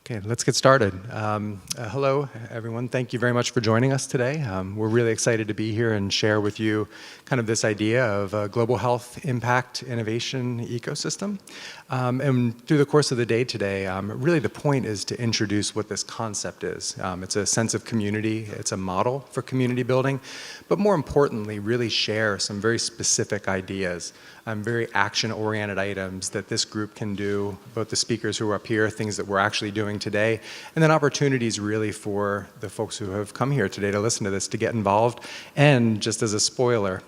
Okay, let's get started. Hello, everyone. Thank you very much for joining us today. We're really excited to be here and share with you kind of this idea of a global health impact innovation ecosystem. And through the course of the day today, really the point is to introduce what this concept is. It's a sense of community. It's a model for community building. But more importantly, really share some very specific ideas, very action-oriented items that this group can do, both the speakers who are up here, things that we're actually doing today, and then opportunities really for the folks who have come here today to listen to this to get involved. And just as a spoiler,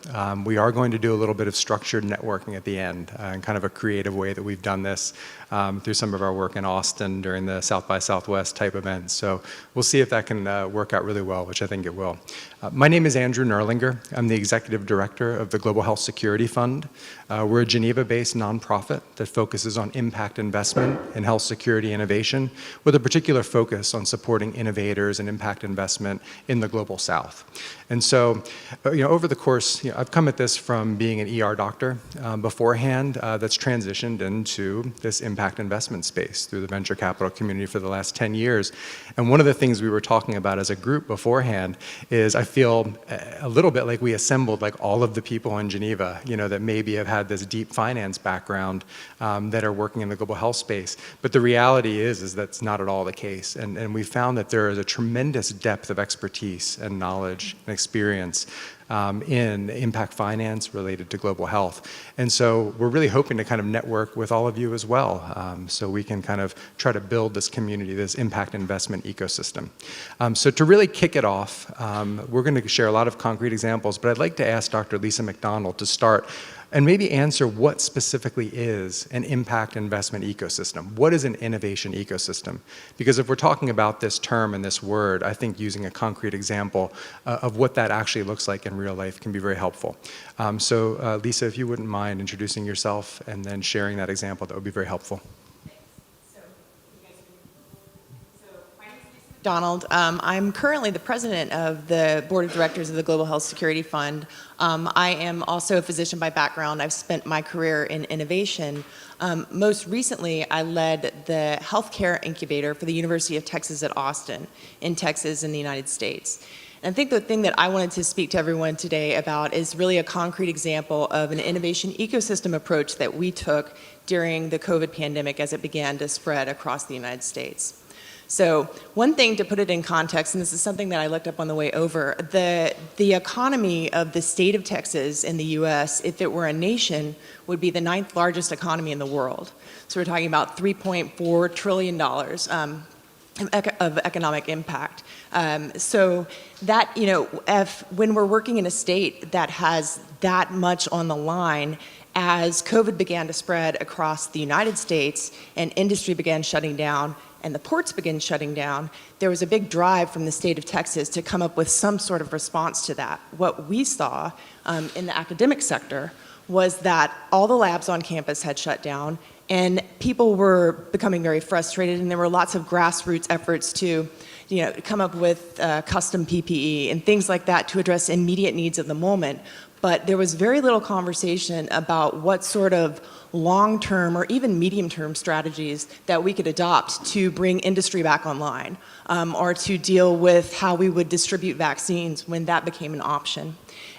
we are going to do a little bit of structured networking at the end in kind of a creative way that we've done this through some of our work in Austin during the South by Southwest type events. So we'll see if that can work out really well, which I think it will. My name is Andrew Nerlinger. I'm the Executive Director of the Global Health Security Fund. We're a Geneva-based nonprofit that focuses on impact investment in health security innovation, with a particular focus on supporting innovators and impact investment in the Global South. And so, over the course, I've come at this from being an ER doctor beforehand that's transitioned into this impact investment space through the venture capital community for the last 10 years. And one of the things we were talking about as a group beforehand is I feel a little bit like we assembled like all of the people in Geneva, that maybe have had this deep finance background that are working in the global health space. But the reality is that's not at all the case. And we found that there is a tremendous depth of expertise and knowledge and experience in impact finance related to global health. And so we're really hoping to kind of network with all of you as well, so we can kind of try to build this community, this impact investment ecosystem. So to really kick it off, we're going to share a lot of concrete examples, but I'd like to ask Dr. Lisa McDonald to start and maybe answer what specifically is an impact investment ecosystem. What is an innovation ecosystem? Because if we're talking about this term and this word, I think using a concrete example of what that actually looks like in real life can be very helpful. So Lisa, if you wouldn't mind introducing yourself and then sharing that example, that would be very helpful. Donald. I'm currently the president of the board of directors of the Global Health Security Fund. I am also a physician by background. I've spent my career in innovation. Most recently, I led the healthcare incubator for the University of Texas at Austin in Texas in the United States. And I think the thing that I wanted to speak to everyone today about is really a concrete example of an innovation ecosystem approach that we took during the COVID pandemic as it began to spread across the United States. So one thing to put it in context, and this is something that I looked up on the way over, the economy of the state of Texas in the US, if it were a nation, would be the 9th largest economy in the world. So we're talking about $3.4 trillion of economic impact. So that, when we're working in a state that has that much on the line, as COVID began to spread across the United States and industry began shutting down, and the ports began shutting down, there was a big drive from the state of Texas to come up with some sort of response to that. What we saw in the academic sector was that all the labs on campus had shut down, and people were becoming very frustrated, and there were lots of grassroots efforts to come up with custom PPE and things like that to address immediate needs of the moment. But there was very little conversation about what sort of long-term or even medium-term strategies that we could adopt to bring industry back online, or to deal with how we would distribute vaccines when that became an option.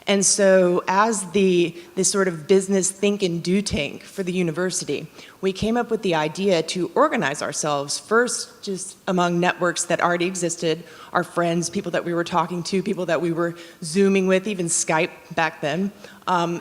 And so as the sort of business think and do tank for the university, we came up with the idea to organize ourselves first just among networks that already existed, our friends, people that we were talking to, people that we were Zooming with, even Skype back then.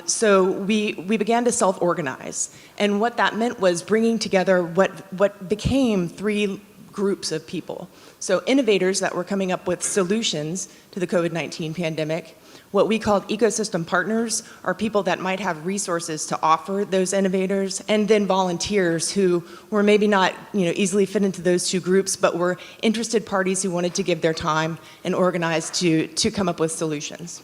So we began to self-organize. And what that meant was bringing together what became 3 groups of people. So innovators that were coming up with solutions to the COVID-19 pandemic. What we called ecosystem partners are people that might have resources to offer those innovators, and then volunteers who were maybe not easily fit into those 2 groups, but were interested parties who wanted to give their time and organize to come up with solutions.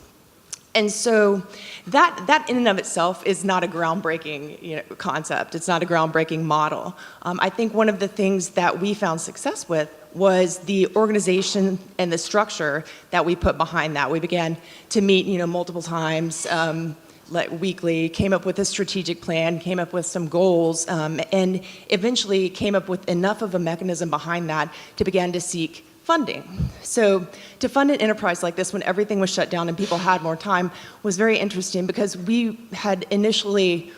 And so that in and of itself is not a groundbreaking concept. It's not a groundbreaking model. I think one of the things that we found success with was the organization and the structure that we put behind that. We began to meet multiple times weekly, came up with a strategic plan, came up with some goals, and eventually came up with enough of a mechanism behind that to begin to seek funding. So to fund an enterprise like this when everything was shut down and people had more time was very interesting, because we had initially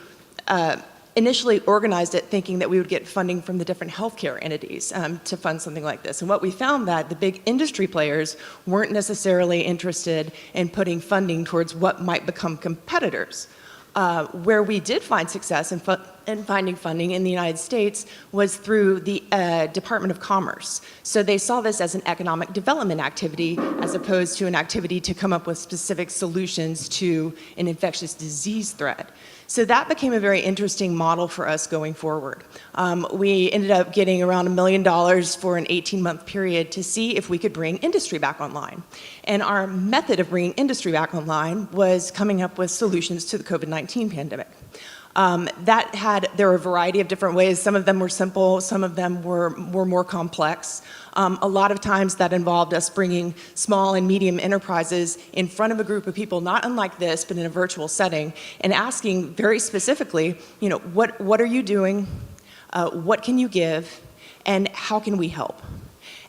organized it thinking that we would get funding from the different healthcare entities to fund something like this. And what we found, that the big industry players weren't necessarily interested in putting funding towards what might become competitors. Where we did find success in finding funding in the United States was through the Department of Commerce. So they saw this as an economic development activity as opposed to an activity to come up with specific solutions to an infectious disease threat. So that became a very interesting model for us going forward. We ended up getting around $1 million for an 18-month period to see if we could bring industry back online. And our method of bringing industry back online was coming up with solutions to the COVID-19 pandemic. There were a variety of different ways. Some of them were simple, some of them were more complex. A lot of times that involved us bringing small and medium enterprises in front of a group of people, not unlike this, but in a virtual setting, and asking very specifically, what are you doing? What can you give? And how can we help?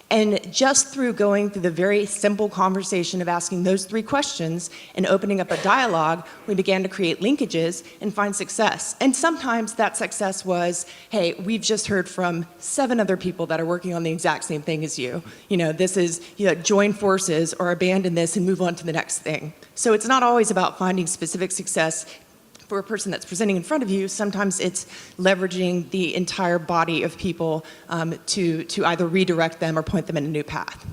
And just through going through the very simple conversation of asking those 3 questions and opening up a dialogue, we began to create linkages and find success. And sometimes that success was, hey, we've just heard from 7 other people that are working on the exact same thing as you. This is, join forces or abandon this and move on to the next thing. So it's not always about finding specific success for a person that's presenting in front of you. Sometimes it's leveraging the entire body of people to either redirect them or point them in a new path.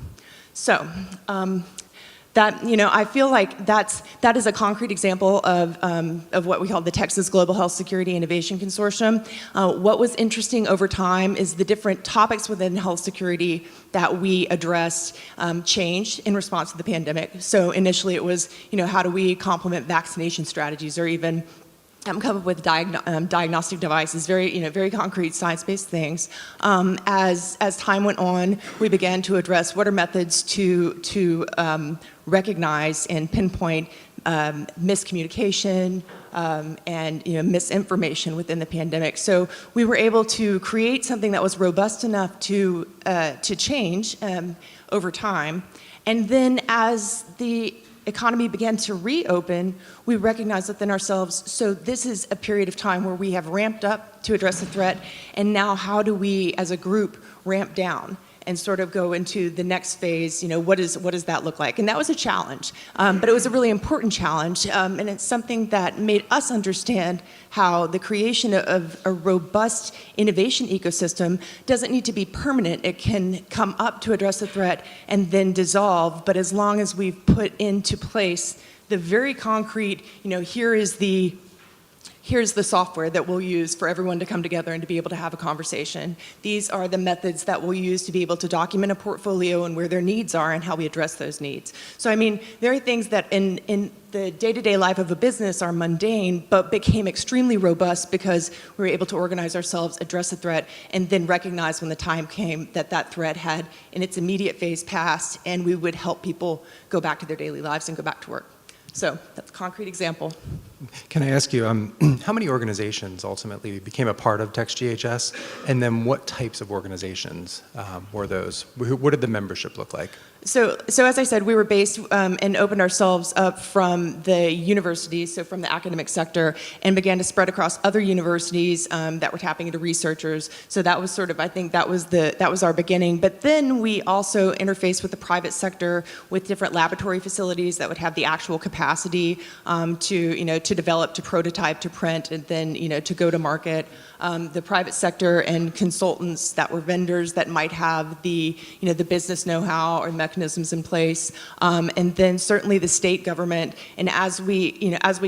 So I feel like that is a concrete example of what we call the Texas Global Health Security Innovation Consortium. What was interesting over time is the different topics within health security that we addressed changed in response to the pandemic. So initially it was, how do we complement vaccination strategies, or even come up with diagnostic devices, very concrete science-based things. As time went on, we began to address what are methods to recognize and pinpoint miscommunication and misinformation within the pandemic. So we were able to create something that was robust enough to change over time. And then as the economy began to reopen, we recognized within ourselves, so this is a period of time where we have ramped up to address the threat, and now how do we as a group ramp down and sort of go into the next phase? What does that look like? And that was a challenge, but it was a really important challenge, and it's something that made us understand how the creation of a robust innovation ecosystem doesn't need to be permanent. It can come up to address the threat and then dissolve, but as long as we've put into place the very concrete, here's the software that we'll use for everyone to come together and to be able to have a conversation. These are the methods that we'll use to be able to document a portfolio and where their needs are and how we address those needs. So there are things that in the day-to-day life of a business are mundane, but became extremely robust because we were able to organize ourselves, address the threat, and then recognize when the time came that threat had in its immediate phase passed, and we would help people go back to their daily lives and go back to work. So that's a concrete example. Can I ask you, how many organizations ultimately became a part of TextGHS, and then what types of organizations were those? What did the membership look like? So as I said, we were based and opened ourselves up from the universities, so from the academic sector, and began to spread across other universities that were tapping into researchers. So that was I think that was our beginning. But then we also interfaced with the private sector with different laboratory facilities that would have the actual capacity to develop, to prototype, to print, and then to go to market. The private sector and consultants that were vendors that might have the business know-how or mechanisms in place, and then certainly the state government. And as we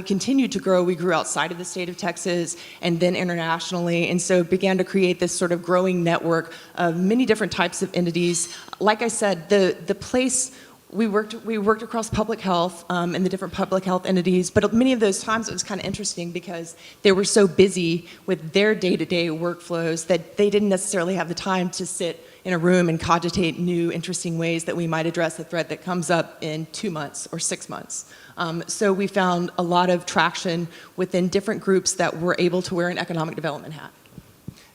continued to grow, we grew outside of the state of Texas and then internationally, and so began to create this sort of growing network of many different types of entities. Like I said, the place. We worked across public health and the different public health entities, but many of those times it was kind of interesting because they were so busy with their day-to-day workflows that they didn't necessarily have the time to sit in a room and cogitate new, interesting ways that we might address a threat that comes up in 2 months or 6 months. So we found a lot of traction within different groups that were able to wear an economic development hat.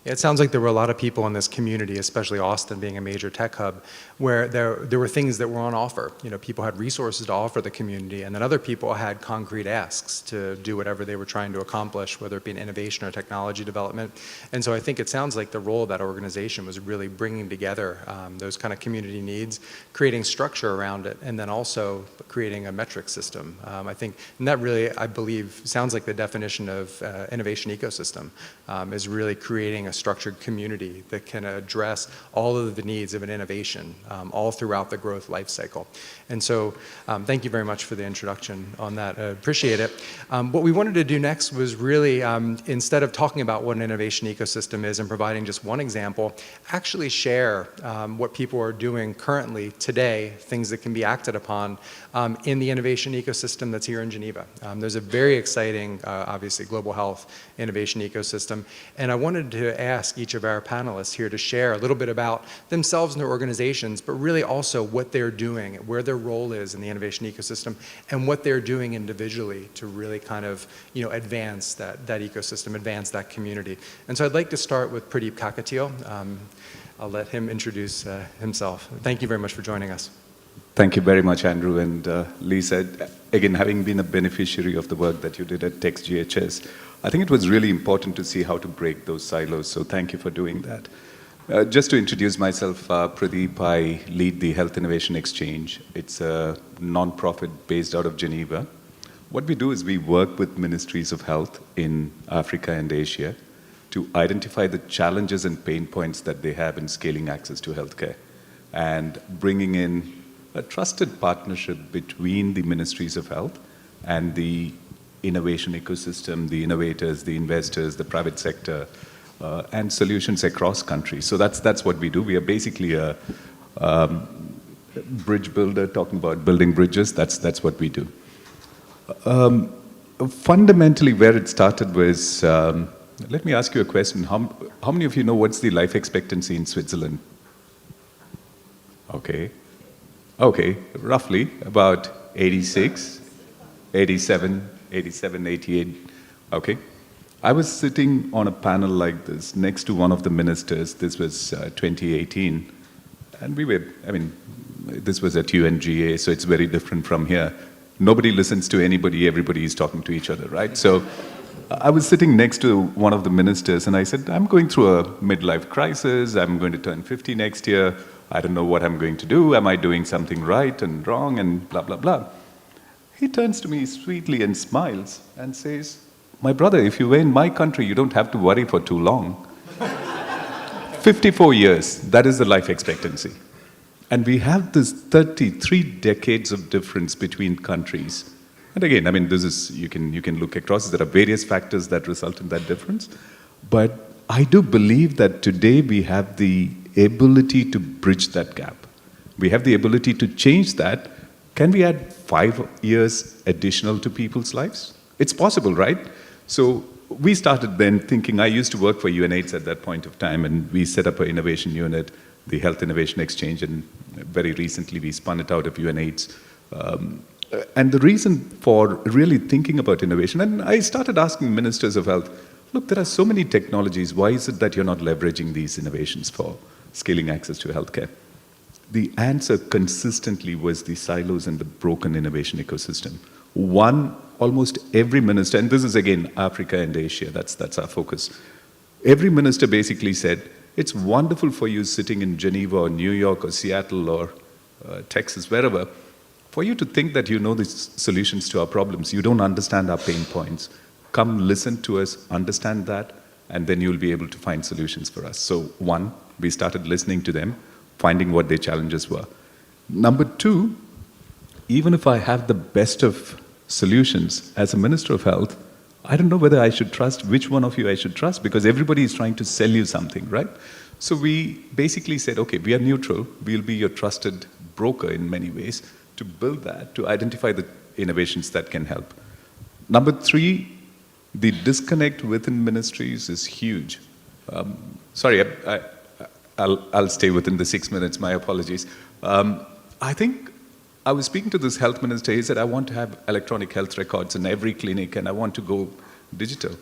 It sounds like there were a lot of people in this community, especially Austin being a major tech hub, where there were things that were on offer. You know, people had resources to offer the community, and then other people had concrete asks to do whatever they were trying to accomplish, whether it be an innovation or technology development. And so I think it sounds like the role of that organization was really bringing together those kind of community needs, creating structure around it, and then also creating a metric system. I think, and that really, I believe, sounds like the definition of innovation ecosystem, is really creating a structured community that can address all of the needs of an innovation all throughout the growth life cycle. And so thank you very much for the introduction on that. I appreciate it. What we wanted to do next was really, instead of talking about what an innovation ecosystem is and providing just one example, actually share what people are doing currently today, things that can be acted upon in the innovation ecosystem that's here in Geneva. There's a very exciting, obviously, global health innovation ecosystem, and I wanted to ask each of our panelists here to share a little bit about themselves and their organizations, but really also what they're doing, where their role is in the innovation ecosystem, and what they're doing individually to really kind of, you know, advance that ecosystem, advance that community. And so I'd like to start with Pradeep Kakatiel. I'll let him introduce himself. Thank you very much for joining us. Thank you very much, Andrew. And Lisa, again, having been a beneficiary of the work that you did at TextGHS, I think it was really important to see how to break those silos, so thank you for doing that. Just to introduce myself, Pradeep, I lead the Health Innovation Exchange. It's a non-profit based out of Geneva. What we do is we work with ministries of health in Africa and Asia to identify the challenges and pain points that they have in scaling access to healthcare and bringing in a trusted partnership between the ministries of health and the innovation ecosystem, the innovators, the investors, the private sector, and solutions across countries. So that's what we do. We are basically a bridge builder, talking about building bridges. That's what we do. Fundamentally, where it started was, let me ask you a question. How many of you know what's the life expectancy in Switzerland? Okay, roughly about 86, 87, 88, okay. I was sitting on a panel like this next to one of the ministers. This was 2018, and this was at UNGA, so it's very different from here. Nobody listens to anybody, everybody is talking to each other, right? So I was sitting next to one of the ministers, and I said, I'm going through a midlife crisis, I'm going to turn 50 next year, I don't know what I'm going to do, am I doing something right and wrong, and blah, blah, blah. He turns to me sweetly and smiles and says, my brother, if you were in my country, you don't have to worry for too long. 54 years, that is the life expectancy. And we have this 33 decades of difference between countries. And again, this is, you can look across, there are various factors that result in that difference. But I do believe that today we have the ability to bridge that gap. We have the ability to change that. Can we add 5 years additional to people's lives? It's possible, right? So we started then thinking, I used to work for UNAIDS at that point of time, and we set up an innovation unit, the Health Innovation Exchange, and very recently we spun it out of UNAIDS. And the reason for really thinking about innovation, and I started asking ministers of health, look, there are so many technologies, why is it that you're not leveraging these innovations for scaling access to healthcare? The answer consistently was the silos and the broken innovation ecosystem. One, almost every minister, and this is again Africa and Asia, that's our focus. Every minister basically said, it's wonderful for you sitting in Geneva or New York or Seattle or Texas, wherever, for you to think that you know the solutions to our problems. You don't understand our pain points. Come listen to us, understand that, and then you'll be able to find solutions for us. So one, we started listening to them, finding what their challenges were. Number two, even if I have the best of solutions as a Minister of Health, I don't know whether I should trust which one of you I should trust, because everybody is trying to sell you something, right? So we basically said, okay, we are neutral. We'll be your trusted broker in many ways to build that, to identify the innovations that can help. Number three, the disconnect within ministries is huge. Sorry, I'll stay within the 6 minutes. My apologies. I think I was speaking to this health minister. He said, I want to have electronic health records in every clinic and I want to go digital.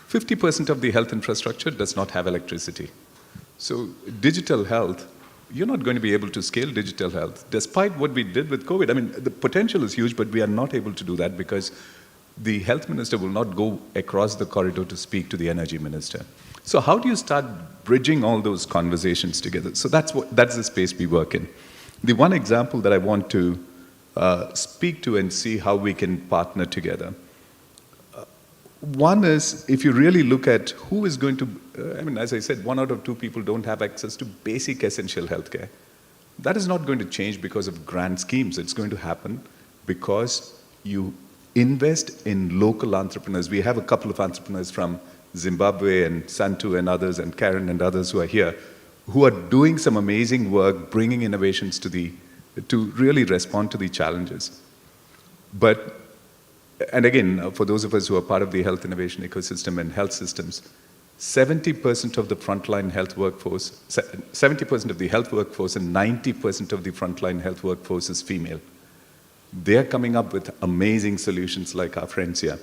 50% of the health infrastructure does not have electricity. So digital health, you're not going to be able to scale digital health, despite what we did with COVID. I mean, the potential is huge, but we are not able to do that because the health minister will not go across the corridor to speak to the energy minister. So how do you start bridging all those conversations together? So that's the space we work in. The one example that I want to speak to and see how we can partner together. One is, if you really look at who is going to, I mean, as I said, 1 out of 2 people don't have access to basic essential healthcare. That is not going to change because of grand schemes. It's going to happen because you invest in local entrepreneurs. We have a couple of entrepreneurs from Zimbabwe and Santu and others and Karen and others who are here, who are doing some amazing work, bringing innovations to really respond to the challenges. And again, for those of us who are part of the health innovation ecosystem and health systems, 70% of the frontline health workforce, 70% of the health workforce and 90% of the frontline health workforce is female. They're coming up with amazing solutions like our friends here.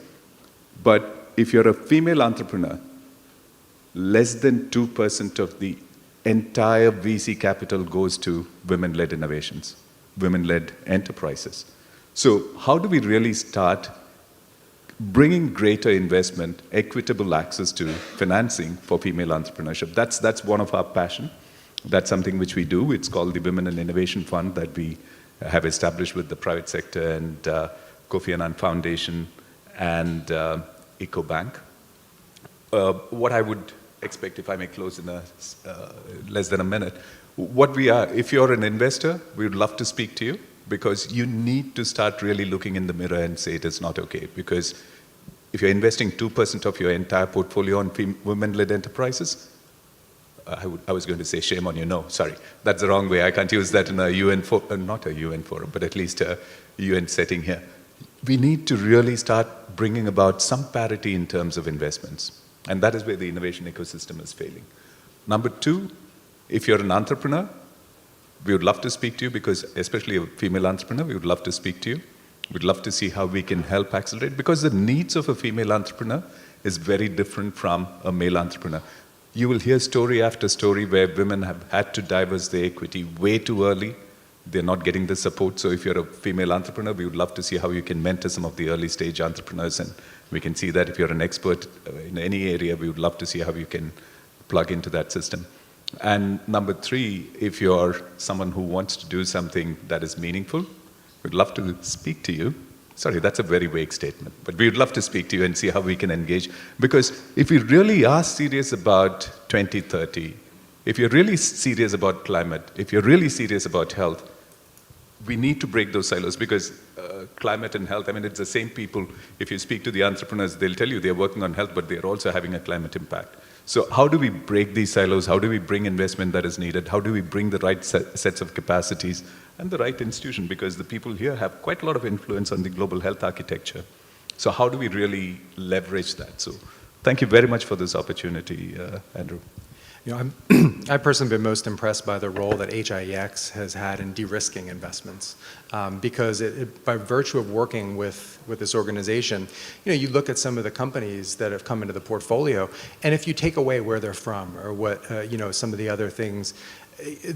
But if you're a female entrepreneur, less than 2% of the entire VC capital goes to women-led innovations, women-led enterprises. So how do we really start bringing greater investment, equitable access to financing for female entrepreneurship? That's one of our passion. That's something which we do. It's called the Women in Innovation Fund that we have established with the private sector and Kofi Annan Foundation and EcoBank. What I would expect, if I may close in less than a minute, what we are, if you're an investor, we would love to speak to you, because you need to start really looking in the mirror and say it is not okay. Because if you're investing 2% of your entire portfolio on women-led enterprises, I was going to say shame on you. No, sorry, that's the wrong way. I can't use that in a UN forum, not a UN forum, but at least a UN setting here. We need to really start bringing about some parity in terms of investments. And that is where the innovation ecosystem is failing. Number 2, if you're an entrepreneur, we would love to speak to you, because especially a female entrepreneur, we would love to speak to you. We'd love to see how we can help accelerate, because the needs of a female entrepreneur is very different from a male entrepreneur. You will hear story after story where women have had to divest their equity way too early. They're not getting the support. So if you're a female entrepreneur, we would love to see how you can mentor some of the early stage entrepreneurs. And we can see that if you're an expert in any area, we would love to see how you can plug into that system. And number 3, if you're someone who wants to do something that is meaningful, we'd love to speak to you. Sorry, that's a very vague statement, but we'd love to speak to you and see how we can engage. Because if we really are serious about 2030, if you're really serious about climate, if you're really serious about health, we need to break those silos, because climate and health, I mean, it's the same people. If you speak to the entrepreneurs, they'll tell you they're working on health, but they're also having a climate impact. So how do we break these silos? How do we bring investment that is needed? How do we bring the right sets of capacities and the right institution? Because the people here have quite a lot of influence on the global health architecture. So how do we really leverage that? So thank you very much for this opportunity, Andrew. You know, I've personally been most impressed by the role that HIEX has had in de-risking investments, because by virtue of working with this organization, you know, you look at some of the companies that have come into the portfolio, and if you take away where they're from or what, you know, some of the other things,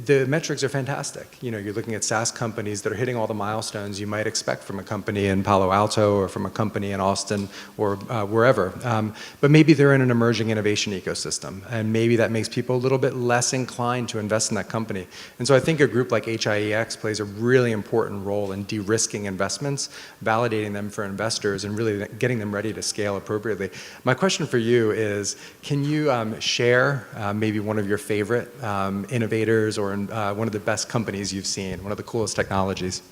the metrics are fantastic. You know, you're looking at SaaS companies that are hitting all the milestones you might expect from a company in Palo Alto or from a company in Austin or wherever. But maybe they're in an emerging innovation ecosystem, and maybe that makes people a little bit less inclined to invest in that company. And so I think a group like HIEX plays a really important role in de-risking investments, validating them for investors, and really getting them ready to scale appropriately. My question for you is, can you share maybe one of your favorite innovators or one of the best companies you've seen, one of the coolest technologies?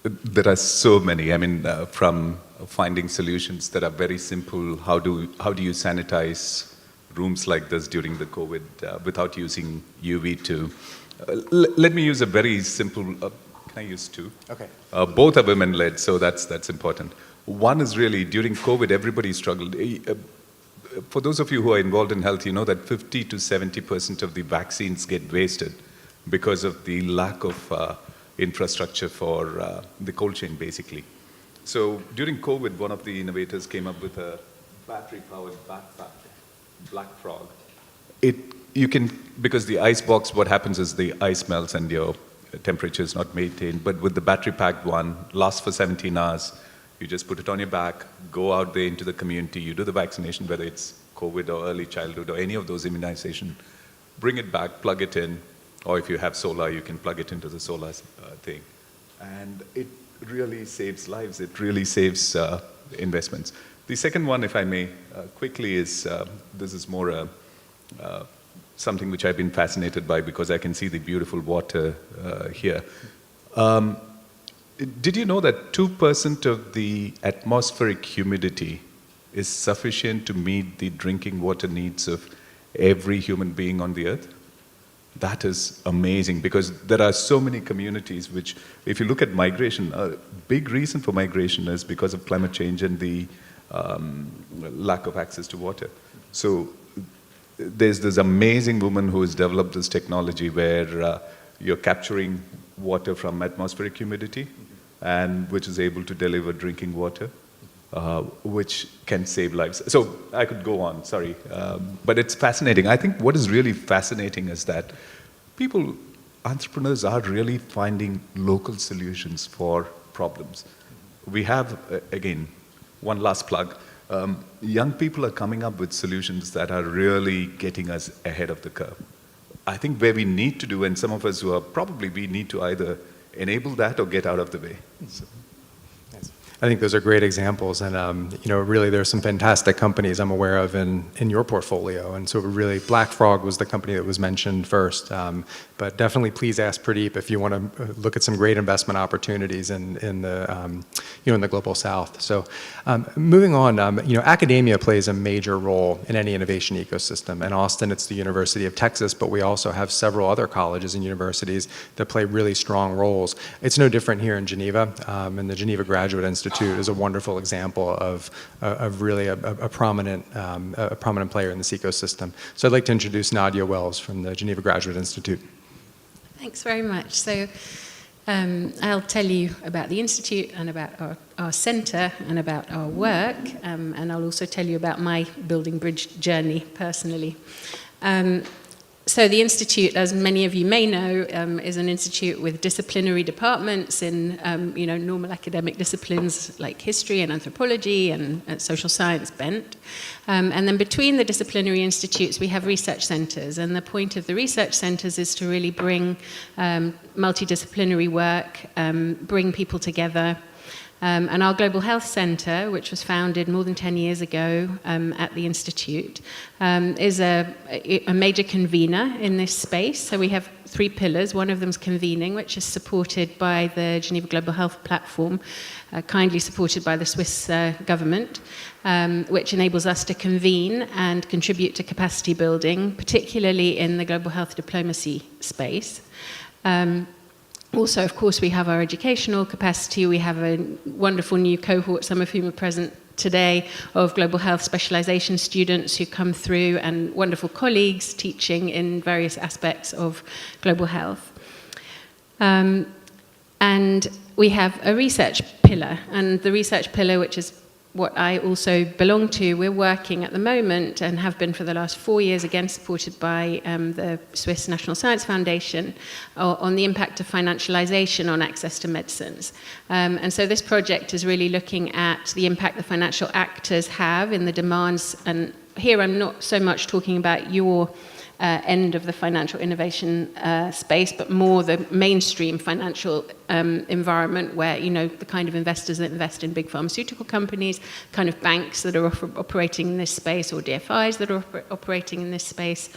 There are so many. I mean, from finding solutions that are very simple. How do you sanitize rooms like this during the COVID without using UV to? Let me use a very simple. Can I use 2? Okay. Both are women-led, so that's important. One is really during COVID, everybody struggled. for those of you who are involved in health, you know that 50 to 70% of the vaccines get wasted because of the lack of infrastructure for the cold chain, basically. So during COVID, one of the innovators came up with a battery-powered backpack, Black Frog. You can, because the ice box, what happens is the ice melts and your temperature is not maintained. But with the battery-packed one, lasts for 17 hours. You just put it on your back, go out there into the community, you do the vaccination, whether it's COVID or early childhood or any of those immunization, bring it back, plug it in, or if you have solar, you can plug it into the solar thing. And it really saves lives. It really saves investments. The second one, if I may, quickly is, this is more something which I've been fascinated by because I can see the beautiful water here. Did you know that 2% of the atmospheric humidity is sufficient to meet the drinking water needs of every human being on the earth? That is amazing because there are so many communities which, if you look at migration, a big reason for migration is because of climate change and the lack of access to water. So there's this amazing woman who has developed this technology where you're capturing water from atmospheric humidity and which is able to deliver drinking water, which can save lives. So I could go on, sorry. But it's fascinating. I think what is really fascinating is that entrepreneurs are really finding local solutions for problems. We have, again, one last plug. Young people are coming up with solutions that are really getting us ahead of the curve. I think where we need to do, and some of us who are probably, we need to either enable that or get out of the way. So. I think those are great examples, and really there's some fantastic companies I'm aware of in your portfolio, and so really Black Frog was the company that was mentioned first, but definitely please ask Pradeep if you want to look at some great investment opportunities in the global South. So moving on, academia plays a major role in any innovation ecosystem. In Austin, it's the University of Texas, but we also have several other colleges and universities that play really strong roles. It's no different here in Geneva, and the Geneva Graduate Institute is a wonderful example of really a prominent player in this ecosystem. So I'd like to introduce Nadia Wells from the Geneva Graduate Institute. Thanks very much. So I'll tell you about the Institute and about our centre and about our work, and I'll also tell you about my building bridge journey personally. So the Institute, as many of you may know, is an institute with disciplinary departments in normal academic disciplines like history and anthropology and social science bent. And then between the disciplinary institutes, we have research centres. And the point of the research centres is to really bring multidisciplinary work, bring people together. And our Global Health Centre, which was founded more than 10 years ago at the Institute, is a major convener in this space. So we have 3 pillars. One of them is convening, which is supported by the Geneva Global Health Platform, kindly supported by the Swiss government, which enables us to convene and contribute to capacity building, particularly in the global health diplomacy space. Also, of course, we have our educational capacity. We have a wonderful new cohort, some of whom are present today, of global health specialization students who come through, and wonderful colleagues teaching in various aspects of global health. And we have a research pillar, and the research pillar, which is what I also belong to, we're working at the moment and have been for the last 4 years, again supported by the Swiss National Science Foundation, on the impact of financialization on access to medicines. And so this project is really looking at the impact the financial actors have in the demands, and here I'm not so much talking about your end of the financial innovation space, but more the mainstream financial environment where, the kind of investors that invest in big pharmaceutical companies, kind of banks that are operating in this space, or DFIs that are operating in this space.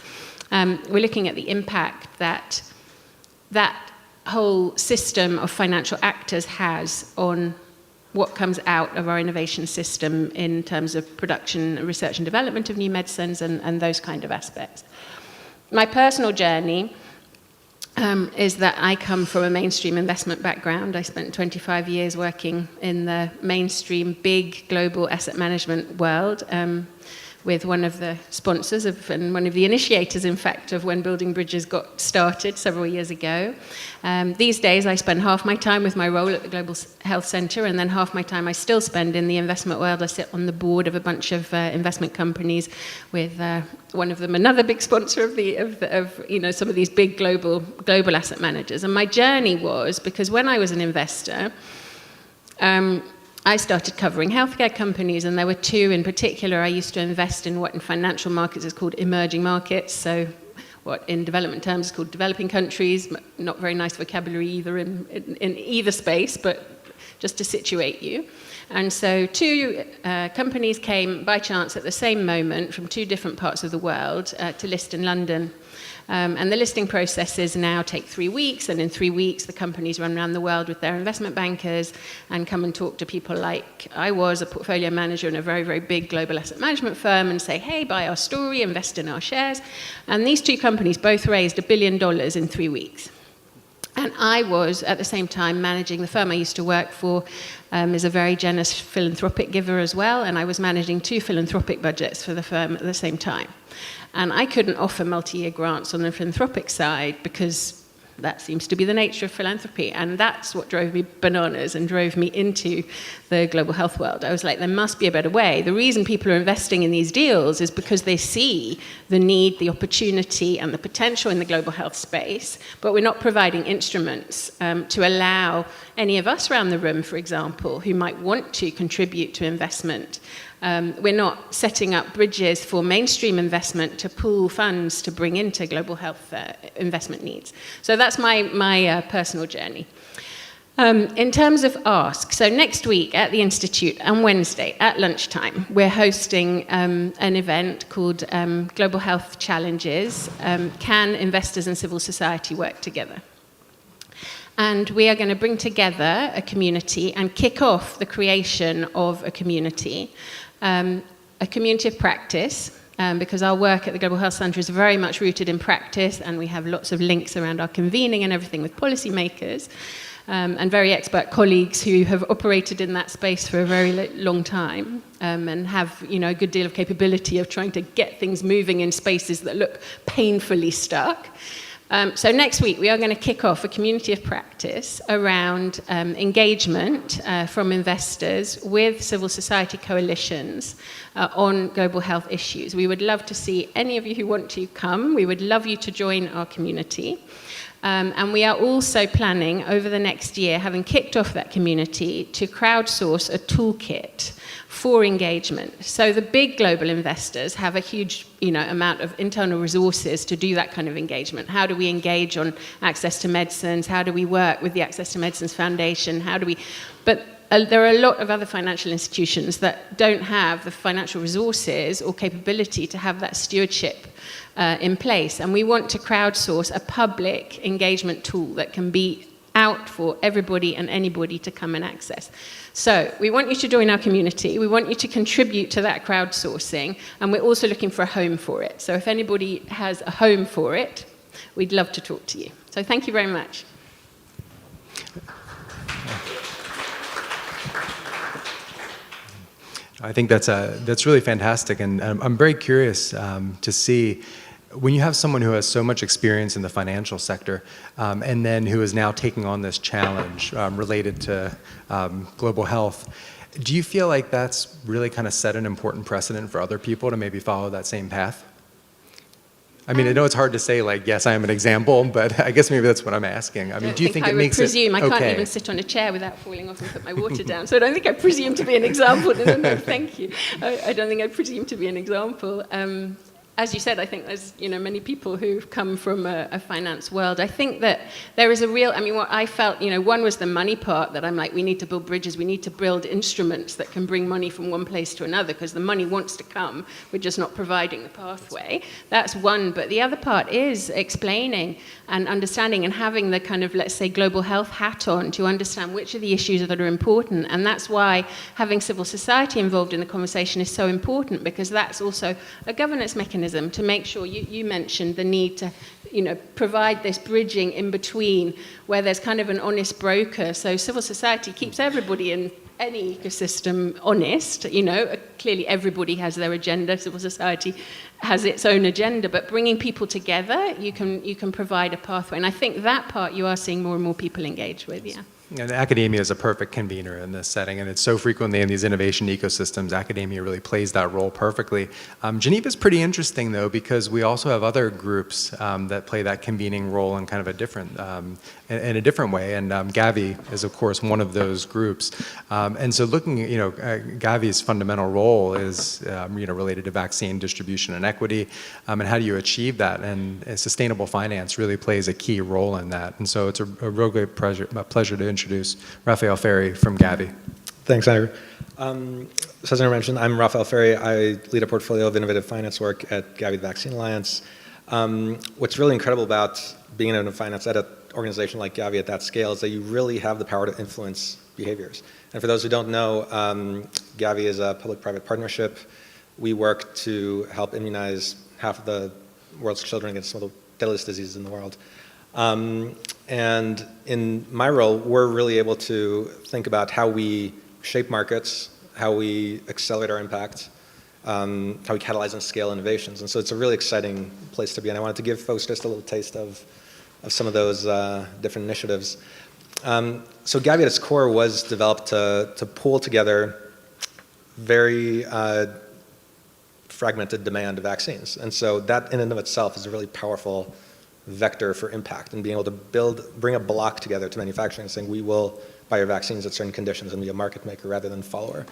We're looking at the impact that whole system of financial actors has on what comes out of our innovation system in terms of production, research and development of new medicines and those kind of aspects. My personal journey is that I come from a mainstream investment background. I spent 25 years working in the mainstream big global asset management world, with one of the sponsors and one of the initiators, in fact, of when Building Bridges got started several years ago. These days, I spend half my time with my role at the Global Health Centre, and then half my time I still spend in the investment world. I sit on the board of a bunch of investment companies, with one of them another big sponsor of some of these big global asset managers. And my journey was because when I was an investor, I started covering healthcare companies, and there were two in particular. I used to invest in what in financial markets is called emerging markets, so what in development terms is called developing countries. Not very nice vocabulary either in either space, but just to situate you. And so two companies came by chance at the same moment from two different parts of the world to list in London. And the listing processes now take 3 weeks, and in 3 weeks the companies run around the world with their investment bankers and come and talk to people like I was, a portfolio manager in a very, very big global asset management firm, and say, hey, buy our story, invest in our shares. And these two companies both raised $1 billion in 3 weeks. And I was, at the same time, managing the firm I used to work for, is a very generous philanthropic giver as well, and I was managing 2 philanthropic budgets for the firm at the same time. And I couldn't offer multi-year grants on the philanthropic side because that seems to be the nature of philanthropy. And that's what drove me bananas and drove me into the global health world. I was like, there must be a better way. The reason people are investing in these deals is because they see the need, the opportunity, and the potential in the global health space, but we're not providing instruments to allow any of us around the room, for example, who might want to contribute to investment. We're not setting up bridges for mainstream investment to pool funds to bring into global health investment needs. So that's my personal journey. In terms of ask, so next week at the Institute on Wednesday at lunchtime, we're hosting an event called Global Health Challenges. Can investors and civil society work together? And we are going to bring together a community and kick off the creation of a community of practice, because our work at the Global Health Centre is very much rooted in practice, and we have lots of links around our convening and everything with policymakers, and very expert colleagues who have operated in that space for a very long time, and have a good deal of capability of trying to get things moving in spaces that look painfully stuck. So next week, we are going to kick off a community of practice around engagement from investors with civil society coalitions on global health issues. We would love to see any of you who want to come. We would love you to join our community. And we are also planning over the next year, having kicked off that community, to crowdsource a toolkit for engagement. So the big global investors have a huge amount of internal resources to do that kind of engagement. How do we engage on access to medicines? How do we work with the Access to Medicines Foundation? But there are a lot of other financial institutions that don't have the financial resources or capability to have that stewardship in place. And we want to crowdsource a public engagement tool that can be out for everybody and anybody to come and access. So we want you to join our community. We want you to contribute to that crowdsourcing, and we're also looking for a home for it. So if anybody has a home for it, we'd love to talk to you. So thank you very much. I think that's really fantastic, and I'm very curious to see, when you have someone who has so much experience in the financial sector, and then who is now taking on this challenge related to global health, do you feel like that's really kind of set an important precedent for other people to maybe follow that same path? I mean, I know it's hard to say, like, yes, I am an example, but I guess maybe that's what I'm asking. I mean, do you think it makes it okay? I can't even sit on a chair without falling off and put my water down, so I don't think I presume to be an example. No, thank you. I don't think I presume to be an example. As you said, I think there's many people who've come from a finance world. I think that there is a real, what I felt, one was the money part, that I'm like, we need to build bridges, we need to build instruments that can bring money from one place to another, because the money wants to come, we're just not providing the pathway. That's one, but the other part is explaining and understanding and having the kind of, let's say, global health hat on to understand which are the issues that are important. And that's why having civil society involved in the conversation is so important, because that's also a governance mechanism to make sure, you mentioned the need to provide this bridging in between where there's kind of an honest broker. So civil society keeps everybody in any ecosystem honest. You know, clearly everybody has their agenda. Civil society has its own agenda, but bringing people together, you can provide a pathway. And I think that part you are seeing more and more people engage with. Yeah. And academia is a perfect convener in this setting, and it's so frequently in these innovation ecosystems, academia really plays that role perfectly. Geneva is pretty interesting, though, because we also have other groups that play that convening role in kind of a different, in a different way, and Gavi is, of course, one of those groups. And so looking at, Gavi's fundamental role is, related to vaccine distribution and equity, and how do you achieve that? And sustainable finance really plays a key role in that. And so it's a real great pleasure to introduce Raphael Ferry from Gavi. Thanks, Andrew. So as I mentioned, I'm Raphael Ferry. I lead a portfolio of innovative finance work at Gavi Vaccine Alliance. What's really incredible about being in finance at an organization like Gavi at that scale is that you really have the power to influence behaviors. And for those who don't know, Gavi is a public-private partnership. We work to help immunize half of the world's children against some of the deadliest diseases in the world. And in my role, we're really able to think about how we shape markets, how we accelerate our impact, how we catalyze and scale innovations. And so it's a really exciting place to be. And I wanted to give folks just a little taste of some of those different initiatives. So Gavi at its core was developed to pull together very fragmented demand of vaccines. And so that in and of itself is a really powerful vector for impact, and being able to bring a block together to manufacturing, saying we will buy your vaccines at certain conditions and be a market maker rather than follower.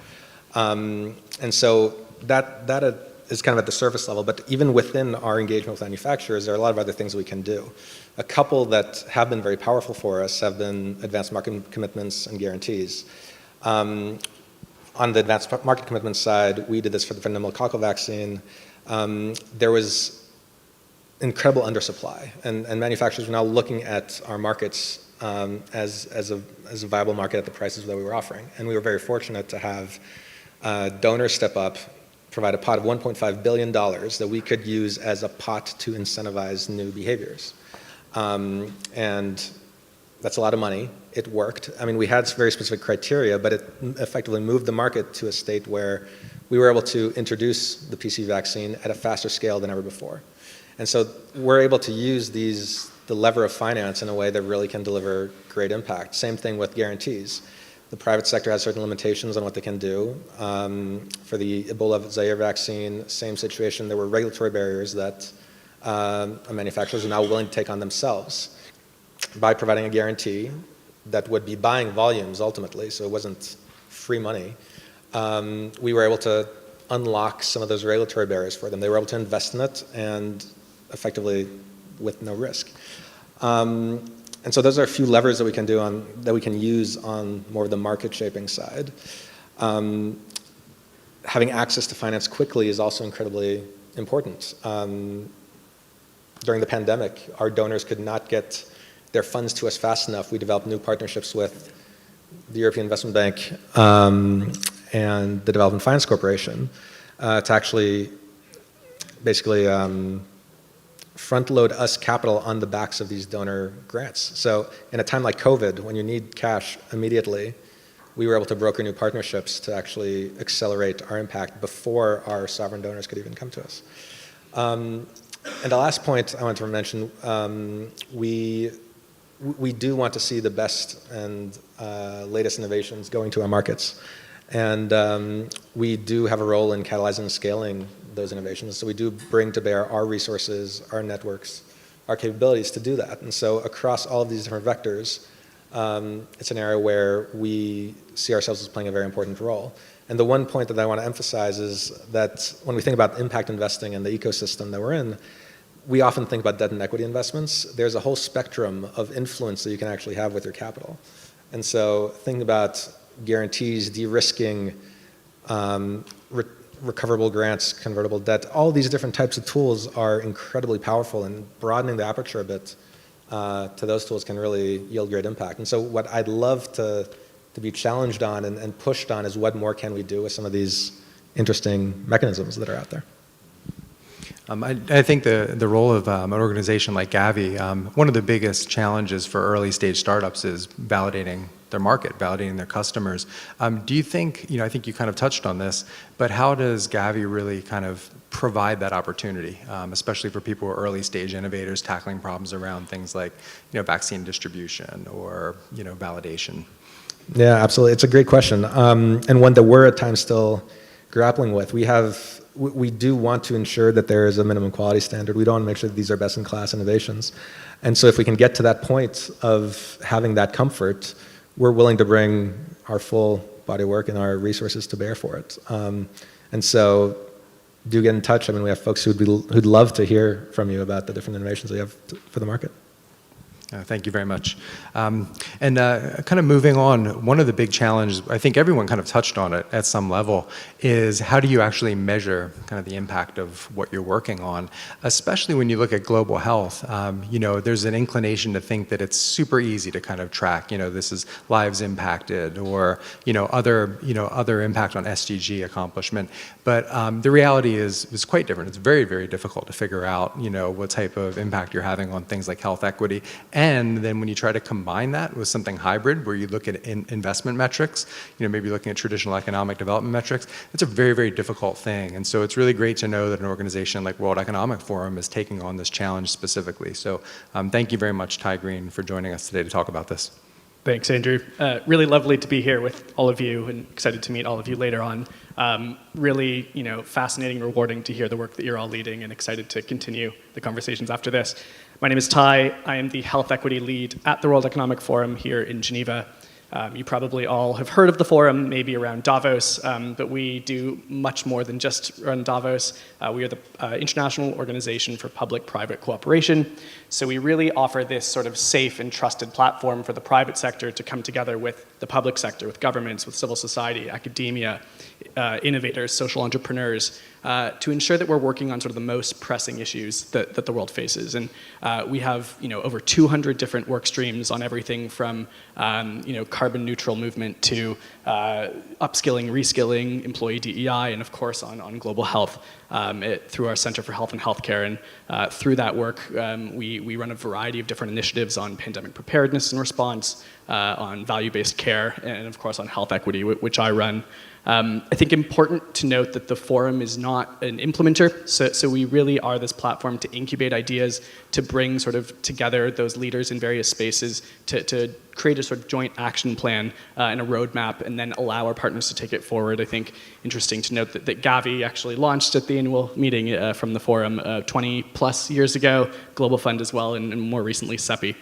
And so that is kind of at the surface level, but even within our engagement with manufacturers, there are a lot of other things we can do. A couple that have been very powerful for us have been advanced market commitments and guarantees. On the advanced market commitment side, we did this for the pneumococcal vaccine. There was incredible undersupply, and manufacturers were now looking at our markets as a viable market at the prices that we were offering. And we were very fortunate to have donors step up, provide a pot of $1.5 billion that we could use as a pot to incentivize new behaviors. And that's a lot of money. It worked. I mean, we had very specific criteria, but it effectively moved the market to a state where we were able to introduce the PC vaccine at a faster scale than ever before. And so we're able to use the lever of finance in a way that really can deliver great impact. Same thing with guarantees. The private sector has certain limitations on what they can do. For the Ebola Zaire vaccine, same situation. There were regulatory barriers that manufacturers are now willing to take on themselves by providing a guarantee that would be buying volumes ultimately, so it wasn't free money. We were able to unlock some of those regulatory barriers for them. They were able to invest in it, and effectively with no risk. And so those are a few levers that we can do that we can use on more of the market shaping side. Having access to finance quickly is also incredibly important. During the pandemic, our donors could not get their funds to us fast enough. We developed new partnerships with the European Investment Bank and the Development Finance Corporation to actually basically front load us capital on the backs of these donor grants. So in a time like COVID, when you need cash immediately, we were able to broker new partnerships to actually accelerate our impact before our sovereign donors could even come to us. And the last point I want to mention, we do want to see the best and latest innovations going to our markets. And we do have a role in catalyzing and scaling those innovations. So we do bring to bear our resources, our networks, our capabilities to do that. And so across all of these different vectors, it's an area where we see ourselves as playing a very important role. And the one point that I want to emphasize is that when we think about impact investing and the ecosystem that we're in, we often think about debt and equity investments. There's a whole spectrum of influence that you can actually have with your capital. And so think about guarantees, de-risking, recoverable grants, convertible debt. All these different types of tools are incredibly powerful, and broadening the aperture a bit to those tools can really yield great impact. And so what I'd love to be challenged on and pushed on is what more can we do with some of these interesting mechanisms that are out there. I think the role of an organization like Gavi, one of the biggest challenges for early stage startups is validating their market, validating their customers. Do you think, I think you kind of touched on this, but how does Gavi really kind of provide that opportunity, especially for people who are early stage innovators tackling problems around things like, vaccine distribution or, validation? Yeah, absolutely. It's a great question, and one that we're at times still grappling with. We do want to ensure that there is a minimum quality standard. We don't want to make sure that these are best-in-class innovations. And so if we can get to that point of having that comfort, we're willing to bring our full body of work and our resources to bear for it. And so do get in touch. I mean, we have folks who'd love to hear from you about the different innovations we have for the market. Thank you very much. And kind of moving on, one of the big challenges, I think everyone kind of touched on it at some level, is how do you actually measure kind of the impact of what you're working on, especially when you look at global health. There's an inclination to think that it's super easy to kind of track, this is lives impacted or, other impact on SDG accomplishment. But the reality is quite different. It's very, very difficult to figure out, what type of impact you're having on things like health equity. And then when you try to combine that with something hybrid where you look at investment metrics, maybe looking at traditional economic development metrics, it's a very, very difficult thing. And so it's really great to know that an organization like World Economic Forum is taking on this challenge specifically. So thank you very much, Ty Green, for joining us today to talk about this. Thanks, Andrew. Really lovely to be here with all of you and excited to meet all of you later on. Really, fascinating, rewarding to hear the work that you're all leading and excited to continue the conversations after this. My name is Ty. I am the Health Equity Lead at the World Economic Forum here in Geneva. You probably all have heard of the forum, maybe around Davos, but we do much more than just run Davos. We are the International Organization for Public-Private Cooperation. So we really offer this sort of safe and trusted platform for the private sector to come together with the public sector, with governments, with civil society, academia, innovators, social entrepreneurs, to ensure that we're working on sort of the most pressing issues that the world faces. And we have, over 200 different work streams on everything from, carbon neutral movement to upskilling, reskilling, employee DEI, and of course on global health through our Center for Health and Healthcare. And through that work, we run a variety of different initiatives on pandemic preparedness and response, on value-based care, and of course on health equity, which I run. I think important to note that the forum is not an implementer, so we really are this platform to incubate ideas, to bring sort of together those leaders in various spaces, to create a sort of joint action plan and a roadmap, and then allow our partners to take it forward. I think interesting to note that Gavi actually launched at the annual meeting from the forum 20 plus years ago, Global Fund as well, and more recently CEPI.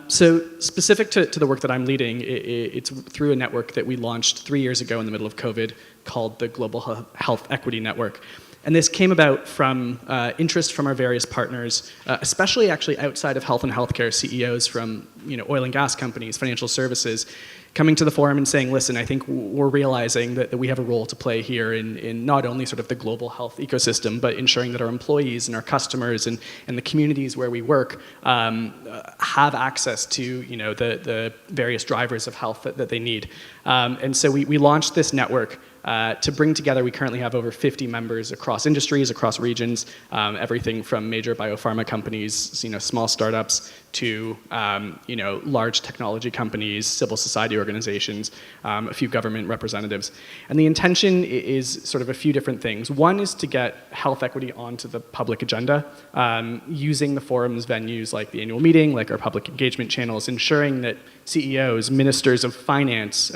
So specific to the work that I'm leading, it's through a network that we launched 3 years ago in the middle of COVID called the Global Health Equity Network. And this came about from interest from our various partners, especially actually outside of health and healthcare CEOs from oil and gas companies, financial services, coming to the forum and saying, listen, I think we're realizing that we have a role to play here in not only sort of the global health ecosystem, but ensuring that our employees and our customers and the communities where we work have access to the various drivers of health that they need. And so we launched this network to bring together. We currently have over 50 members across industries, across regions, everything from major biopharma companies, small startups, to large technology companies, civil society organizations, a few government representatives. And the intention is sort of a few different things. One is to get health equity onto the public agenda, using the forum's venues like the annual meeting, like our public engagement channels, ensuring that CEOs, ministers of finance,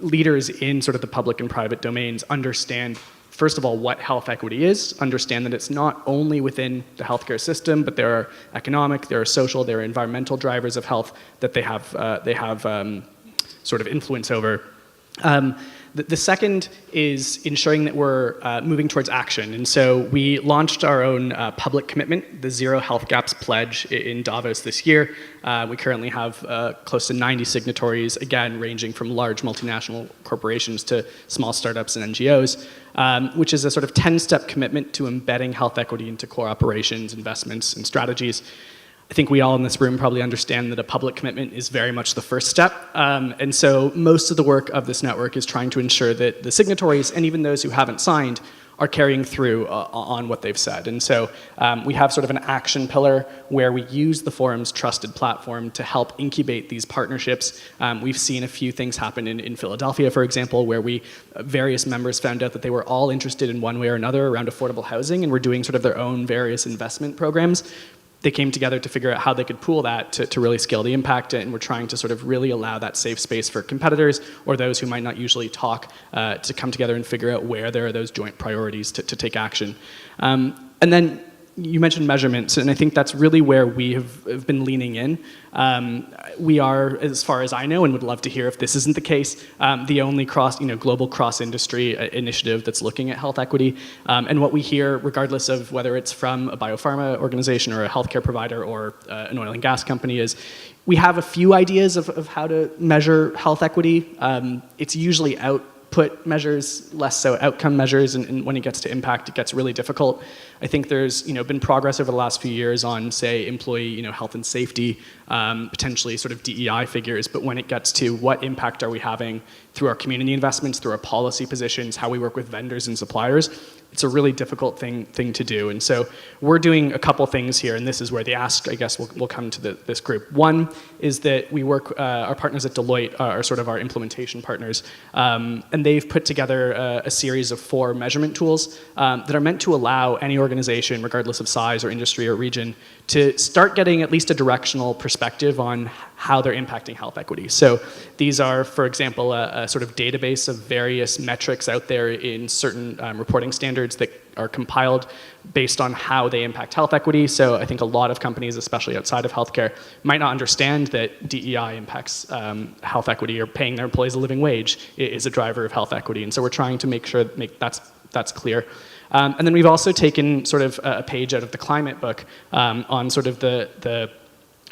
leaders in sort of the public and private domains understand, first of all, what health equity is, understand that it's not only within the healthcare system, but there are economic, there are social, there are environmental drivers of health that they have sort of influence over. The second is ensuring that we're moving towards action. And so we launched our own public commitment, the Zero Health Gaps Pledge in Davos this year. We currently have close to 90 signatories, again, ranging from large multinational corporations to small startups and NGOs, which is a sort of 10-step commitment to embedding health equity into core operations, investments, and strategies. I think we all in this room probably understand that a public commitment is very much the first step. And so most of the work of this network is trying to ensure that the signatories, and even those who haven't signed, are carrying through on what they've said. And so we have sort of an action pillar where we use the forum's trusted platform to help incubate these partnerships. We've seen a few things happen in Philadelphia, for example, where various members found out that they were all interested in one way or another around affordable housing and were doing sort of their own various investment programs. They came together to figure out how they could pool that to really scale the impact, and we're trying to sort of really allow that safe space for competitors or those who might not usually talk to come together and figure out where there are those joint priorities to take action. And then you mentioned measurements, and I think that's really where we have been leaning in. We are, as far as I know, and would love to hear if this isn't the case, the only global cross-industry initiative that's looking at health equity. And what we hear, regardless of whether it's from a biopharma organization or a healthcare provider or an oil and gas company, is we have a few ideas of how to measure health equity. It's usually output measures, less so outcome measures, and when it gets to impact, it gets really difficult. I think there's been progress over the last few years on, say, employee health and safety, potentially sort of DEI figures, but when it gets to what impact are we having through our community investments, through our policy positions, how we work with vendors and suppliers, it's a really difficult thing to do. And so we're doing a couple things here, and this is where the ask, I guess, will come to this group. One is that we work, our partners at Deloitte are sort of our implementation partners, and they've put together a series of 4 measurement tools that are meant to allow any organization, regardless of size or industry or region, to start getting at least a directional perspective on how they're impacting health equity. So these are, for example, a sort of database of various metrics out there in certain reporting standards that are compiled based on how they impact health equity. So I think a lot of companies, especially outside of healthcare, might not understand that DEI impacts health equity, or paying their employees a living wage is a driver of health equity. And so we're trying to make sure that's clear. And then we've also taken sort of a page out of the climate book on sort of the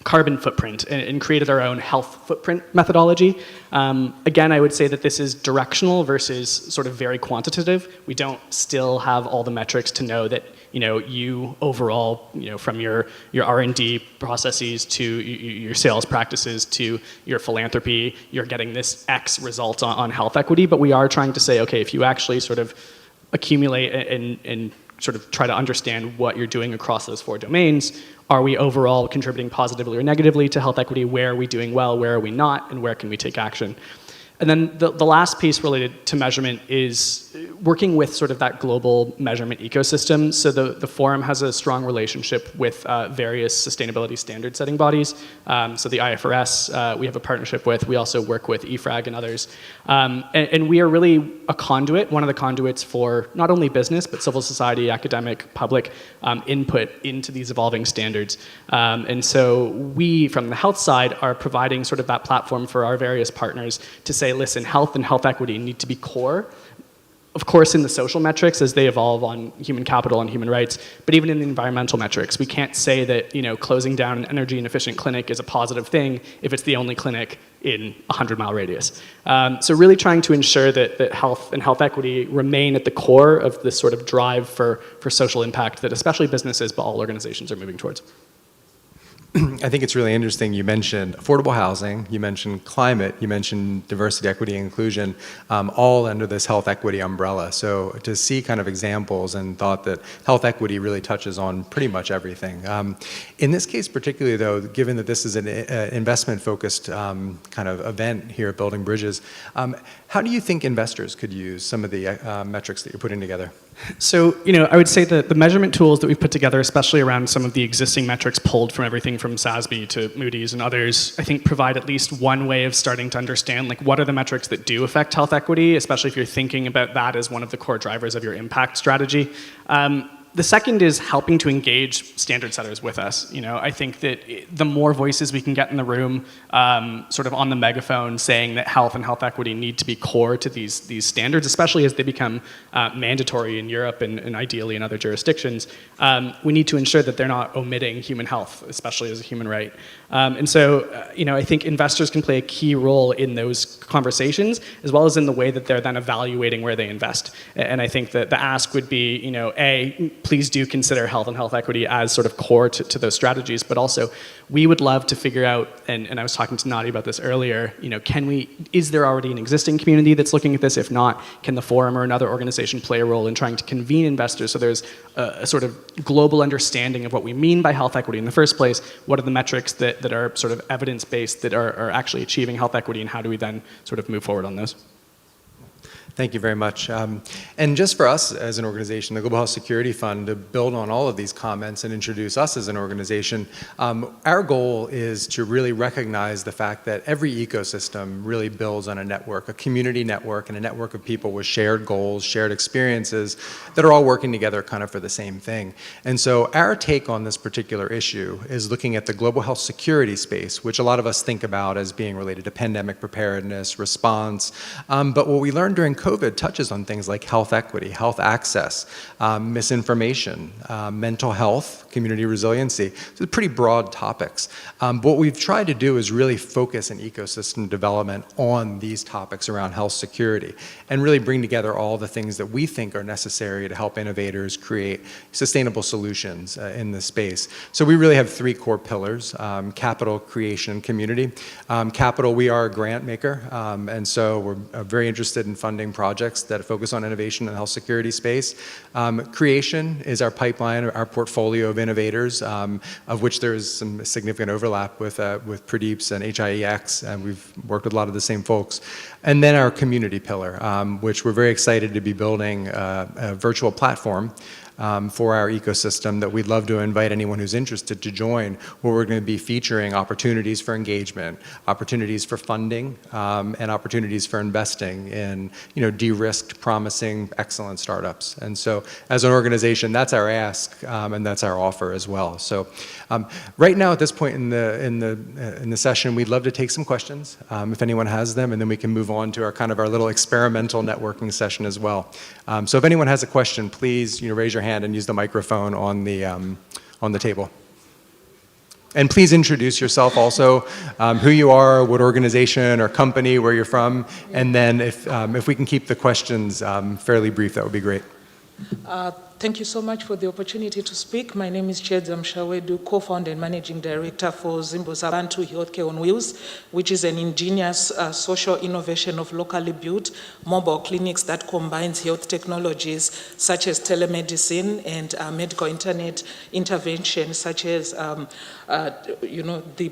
carbon footprint and created our own health footprint methodology. Again, I would say that this is directional versus sort of very quantitative. We don't still have all the metrics to know that you overall, from your R&D processes to your sales practices to your philanthropy, you're getting this X result on health equity. But we are trying to say, okay, if you actually sort of accumulate and sort of try to understand what you're doing across those 4 domains, are we overall contributing positively or negatively to health equity? Where are we doing well? Where are we not? And where can we take action? And then the last piece related to measurement is working with sort of that global measurement ecosystem. So the forum has a strong relationship with various sustainability standard setting bodies. So the IFRS we have a partnership with. We also work with EFRAG and others. And we are really a conduit, one of the conduits for not only business, but civil society, academic, public input into these evolving standards. And so we, from the health side, are providing sort of that platform for our various partners to say, listen, health and health equity need to be core. Of course, in the social metrics as they evolve on human capital and human rights, but even in the environmental metrics, we can't say that closing down an energy inefficient clinic is a positive thing if it's the only clinic in a 100-mile radius. So really trying to ensure that health and health equity remain at the core of this sort of drive for social impact that especially businesses, but all organizations are moving towards. I think it's really interesting. You mentioned affordable housing, you mentioned climate, you mentioned diversity, equity, and inclusion, all under this health equity umbrella. So to see kind of examples and thought that health equity really touches on pretty much everything. In this case particularly though, given that this is an investment-focused kind of event here at Building Bridges, how do you think investors could use some of the metrics that you're putting together? So, I would say that the measurement tools that we've put together, especially around some of the existing metrics pulled from everything from SASB to Moody's and others, I think provide at least one way of starting to understand, like, what are the metrics that do affect health equity, especially if you're thinking about that as one of the core drivers of your impact strategy. The second is helping to engage standard setters with us. I think that the more voices we can get in the room, sort of on the megaphone, saying that health and health equity need to be core to these standards, especially as they become mandatory in Europe and ideally in other jurisdictions, we need to ensure that they're not omitting human health, especially as a human right. And so, I think investors can play a key role in those conversations, as well as in the way that they're then evaluating where they invest. And I think that the ask would be, A, please do consider health and health equity as sort of core to those strategies. But also, we would love to figure out, and I was talking to Nadi about this earlier, is there already an existing community that's looking at this? If not, can the forum or another organization play a role in trying to convene investors so there's a sort of global understanding of what we mean by health equity in the first place? What are the metrics that are sort of evidence-based that are actually achieving health equity, and how do we then sort of move forward on those? Thank you very much. And just for us as an organization, the Global Health Security Fund, to build on all of these comments and introduce us as an organization, our goal is to really recognize the fact that every ecosystem really builds on a network, a community network, and a network of people with shared goals, shared experiences that are all working together kind of for the same thing. And so our take on this particular issue is looking at the global health security space, which a lot of us think about as being related to pandemic preparedness, response. But what we learned during COVID touches on things like health equity, health access, misinformation, mental health, community resiliency. So pretty broad topics. What we've tried to do is really focus an ecosystem development on these topics around health security and really bring together all the things that we think are necessary to help innovators create sustainable solutions in this space. So we really have three core pillars: capital, creation, and community. Capital, we are a grant maker, and so we're very interested in funding projects that focus on innovation in the health security space. Creation is our pipeline, our portfolio of innovators, of which there is some significant overlap with Pradeep's and HIEX, and we've worked with a lot of the same folks. And then our community pillar, which we're very excited to be building a virtual platform for our ecosystem that we'd love to invite anyone who's interested to join, where we're going to be featuring opportunities for engagement, opportunities for funding, and opportunities for investing in de-risked, promising, excellent startups. And so as an organization, that's our ask, and that's our offer as well. So right now at this point in the session, we'd love to take some questions if anyone has them, and then we can move on to our little experimental networking session as well. So if anyone has a question, please raise your hand and use the microphone on the table. And please introduce yourself also, who you are, what organization or company, where you're from, and then if we can keep the questions fairly brief, that would be great. Thank you so much for the opportunity to speak. My name is Chedza Mshawedu, co-founder and managing director for Zimbo's Abantu Healthcare on Wheels, which is an ingenious social innovation of locally built mobile clinics that combines health technologies such as telemedicine and medical internet intervention, such as the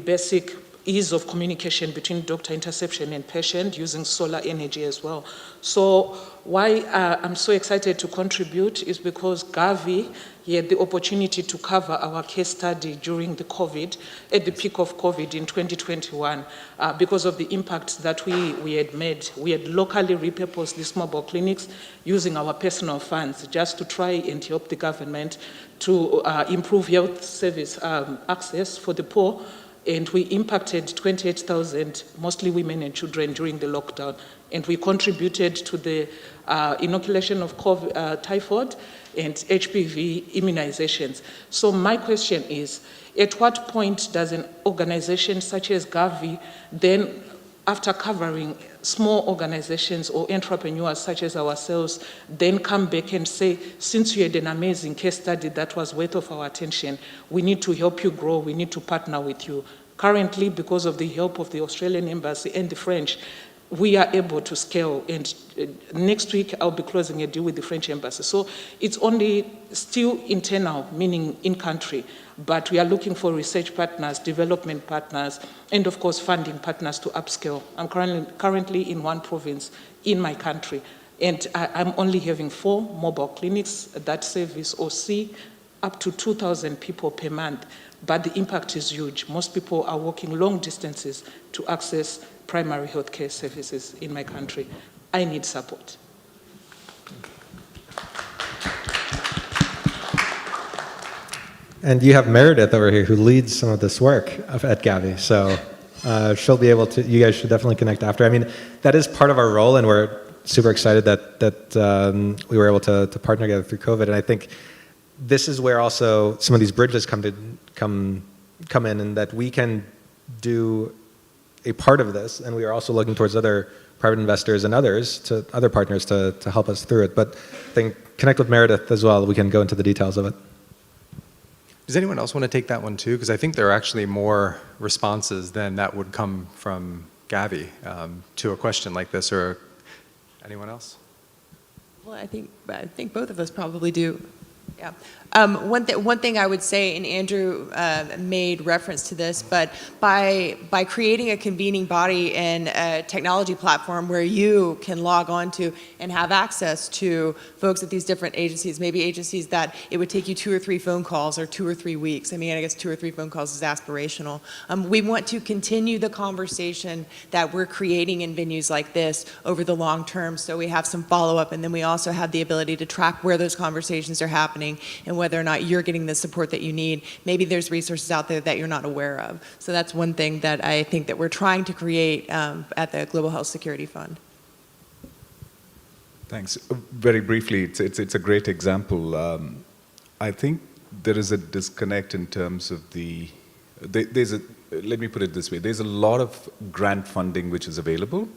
basic ease of communication between doctor interception and patient using solar energy as well. So why I'm so excited to contribute is because Gavi had the opportunity to cover our case study during the COVID, at the peak of COVID in 2021, because of the impact that we had made. We had locally repurposed these mobile clinics using our personal funds just to try and help the government to improve health service access for the poor. And we impacted 28,000, mostly women and children, during the lockdown. And we contributed to the inoculation of COVID, typhoid and HPV immunizations. So my question is, at what point does an organization such as Gavi then, after covering small organizations or entrepreneurs such as ourselves, then come back and say, since you had an amazing case study that was worth of our attention, we need to help you grow, we need to partner with you. Currently, because of the help of the Australian Embassy and the French, we are able to scale, and next week I'll be closing a deal with the French Embassy. So it's only still internal, meaning in country, but we are looking for research partners, development partners, and of course funding partners to upscale. I'm currently in one province in my country, and I'm only having 4 mobile clinics that service or see up to 2,000 people per month, but the impact is huge. Most people are walking long distances to access primary healthcare services in my country. I need support. And you have Meredith over here who leads some of this work at Gavi. So she'll be able to, you guys should definitely connect after. I mean, that is part of our role, and we're super excited that we were able to partner together through COVID. And I think this is where also some of these bridges come in, and that we can do a part of this, and we are also looking towards other private investors and other partners to help us through it. But I think connect with Meredith as well. We can go into the details of it. Does anyone else want to take that one too? Because I think there are actually more responses than that would come from Gavi to a question like this, or anyone else? Well, I think both of us probably do. Yeah. One thing I would say, and Andrew made reference to this, but by creating a convening body and a technology platform where you can log on to and have access to folks at these different agencies, maybe agencies that it would take you 2 or 3 phone calls or 2 or 3 weeks. I mean, I guess 2 or 3 phone calls is aspirational. We want to continue the conversation that we're creating in venues like this over the long term, so we have some follow-up, and then we also have the ability to track where those conversations are happening and whether or not you're getting the support that you need. Maybe there's resources out there that you're not aware of. So that's one thing that I think that we're trying to create at the Global Health Security Fund. Thanks. Very briefly, it's a great example. I think there is a disconnect in terms of let me put it this way, there's a lot of grant funding which is available.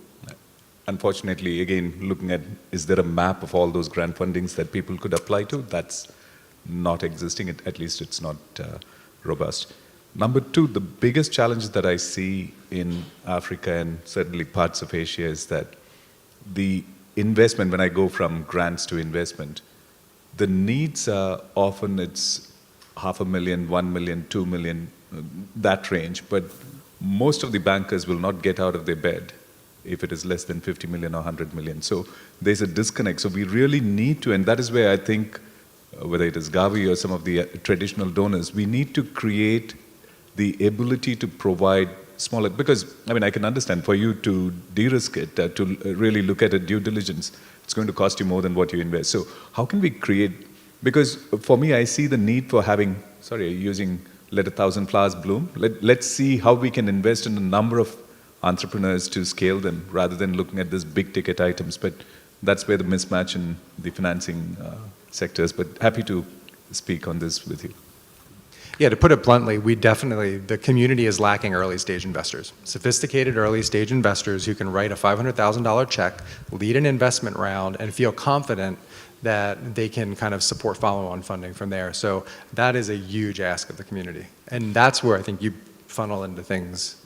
Unfortunately, again, looking at, is there a map of all those grant fundings that people could apply to? That's not existing, at least it's not robust. Number 2, the biggest challenge that I see in Africa and certainly parts of Asia is that the investment, when I go from grants to investment, the needs are often it's $500,000, $1 million, $2 million, that range, but most of the bankers will not get out of their bed if it is less than 50 million or 100 million. So there's a disconnect. So we really need to, and that is where I think, whether it is Gavi or some of the traditional donors, we need to create the ability to provide smaller, because, I mean, I can understand for you to de-risk it, to really look at a due diligence, it's going to cost you more than what you invest. So how can we create, because for me, I see the need for having, using let 1,000 flowers bloom. Let's see how we can invest in a number of entrepreneurs to scale them rather than looking at this big ticket items. But that's where the mismatch in the financing sectors, but happy to speak on this with you. Yeah, to put it bluntly, the community is lacking early stage investors. Sophisticated early stage investors who can write a $500,000 check, lead an investment round, and feel confident that they can kind of support follow-on funding from there. So that is a huge ask of the community. And that's where I think you funnel into things.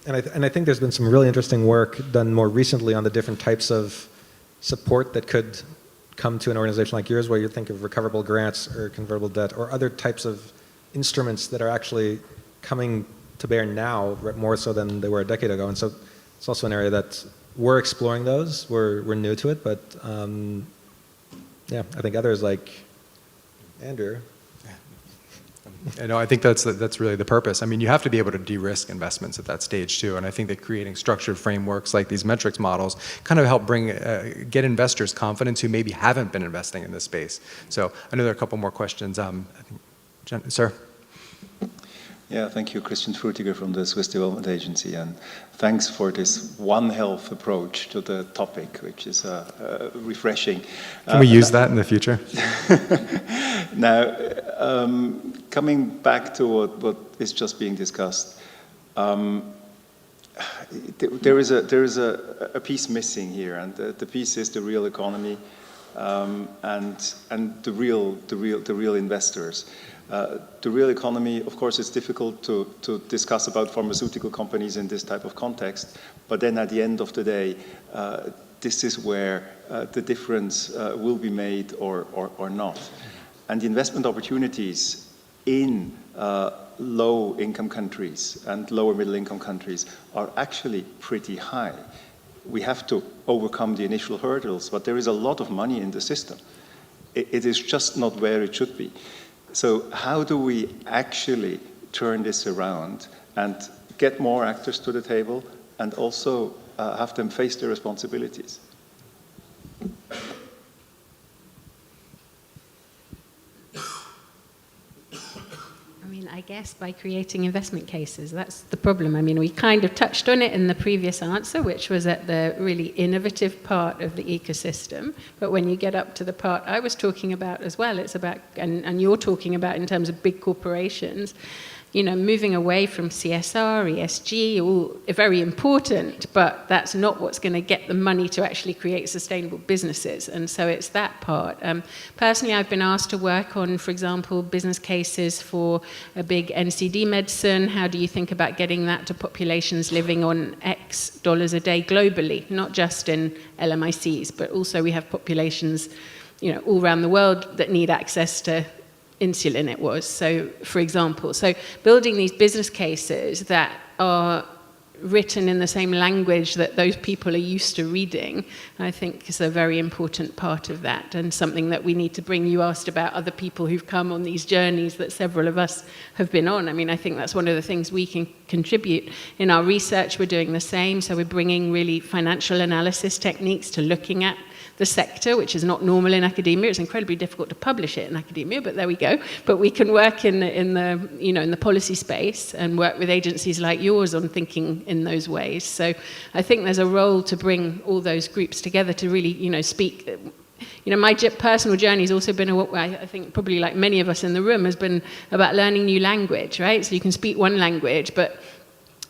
And I think there's been some really interesting work done more recently on the different types of support that could come to an organization like yours, where you think of recoverable grants or convertible debt or other types of instruments that are actually coming to bear now more so than they were a decade ago. And so it's also an area that we're exploring those. We're new to it, but yeah, I think others like Andrew. I think that's really the purpose. I mean, you have to be able to de-risk investments at that stage too, and I think that creating structured frameworks like these metrics models kind of help get investors confidence who maybe haven't been investing in this space. So I know there are a couple more questions. I think, sir. Yeah, thank you, Christian Frutiger from the Swiss Development Agency, and thanks for this One Health approach to the topic, which is refreshing. Can we use that in the future? Now, coming back to what is just being discussed, there is a piece missing here, and the piece is the real economy and the real investors. The real economy, of course, it's difficult to discuss about pharmaceutical companies in this type of context, but then at the end of the day, this is where the difference will be made or not. And the investment opportunities in low-income countries and lower middle-income countries are actually pretty high. We have to overcome the initial hurdles, but there is a lot of money in the system. It is just not where it should be. So how do we actually turn this around and get more actors to the table and also have them face their responsibilities? I guess by creating investment cases, that's the problem. I mean, we kind of touched on it in the previous answer, which was at the really innovative part of the ecosystem. But when you get up to the part I was talking about as well, it's about, and you're talking about in terms of big corporations, moving away from CSR, ESG, all very important, but that's not what's going to get the money to actually create sustainable businesses. And so it's that part. Personally, I've been asked to work on, for example, business cases for a big NCD medicine. How do you think about getting that to populations living on X dollars a day globally, not just in LMICs, but also we have populations, all around the world that need access to insulin it was, so for example. So building these business cases that are written in the same language that those people are used to reading, I think is a very important part of that, and something that we need to bring. You asked about other people who've come on these journeys that several of us have been on. I mean, I think that's one of the things we can contribute. In our research, we're doing the same, so we're bringing really financial analysis techniques to looking at the sector, which is not normal in academia. It's incredibly difficult to publish it in academia, but there we go. But we can work in the policy space and work with agencies like yours on thinking in those ways. So I think there's a role to bring all those groups together to really, speak. My personal journey has also been, I think probably like many of us in the room, has been about learning new language, right? So you can speak one language, but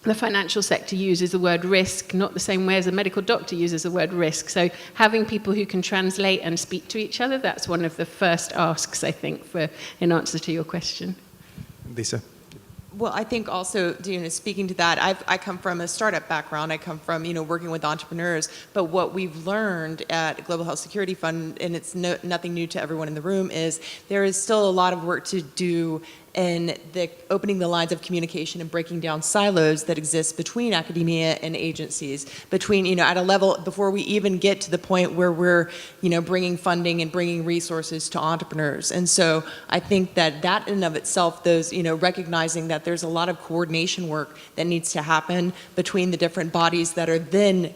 the financial sector uses the word risk not the same way as a medical doctor uses the word risk. So having people who can translate and speak to each other, that's one of the first asks, I think, in answer to your question. Lisa? Well, I think also, speaking to that, I come from a startup background. I come from, working with entrepreneurs. But what we've learned at Global Health Security Fund, and it's nothing new to everyone in the room, is there is still a lot of work to do in opening the lines of communication and breaking down silos that exist between academia and agencies, between, at a level before we even get to the point where we're, bringing funding and bringing resources to entrepreneurs. And so I think that in and of itself, those, recognizing that there's a lot of coordination work that needs to happen between the different bodies that are then,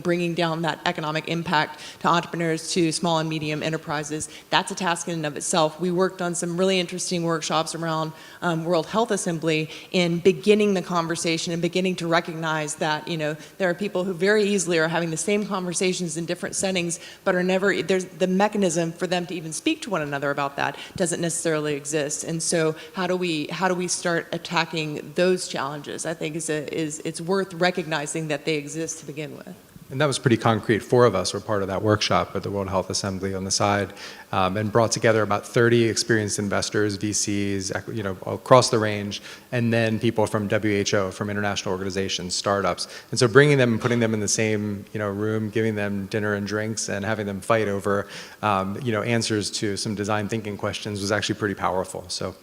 bringing down that economic impact to entrepreneurs, to small and medium enterprises. That's a task in and of itself. We worked on some really interesting workshops around World Health Assembly in beginning the conversation and beginning to recognize that, there are people who very easily are having the same conversations in different settings, but are never, there's the mechanism for them to even speak to one another about that doesn't necessarily exist. And so how do we start attacking those challenges? I think it's worth recognizing that they exist to begin with. And that was pretty concrete. 4 of us were part of that workshop at the World Health Assembly on the side, and brought together about 30 experienced investors, VCs, across the range, and then people from WHO, from international organizations, startups. And so bringing them and putting them in the same room, giving them dinner and drinks, and having them fight over answers to some design thinking questions was actually pretty powerful. So.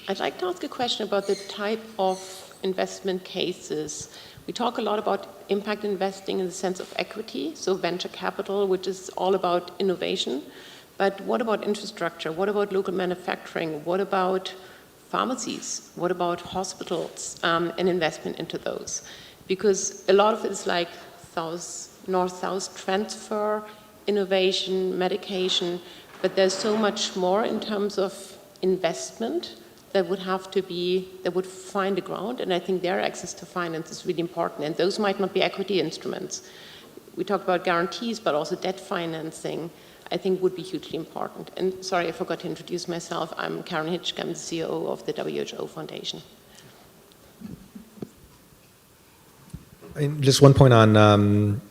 I'd like to ask a question about the type of investment cases. We talk a lot about impact investing in the sense of equity, so venture capital, which is all about innovation. But what about infrastructure? What about local manufacturing? What about pharmacies? What about hospitals and investment into those? Because a lot of it is like north-south transfer, innovation, medication, but there's so much more in terms of investment that would find the ground, and I think their access to finance is really important, and those might not be equity instruments. We talked about guarantees, but also debt financing, I think would be hugely important. And sorry, I forgot to introduce myself. I'm Karen Hitchk, I'm the CEO of the WHO Foundation. Just one point on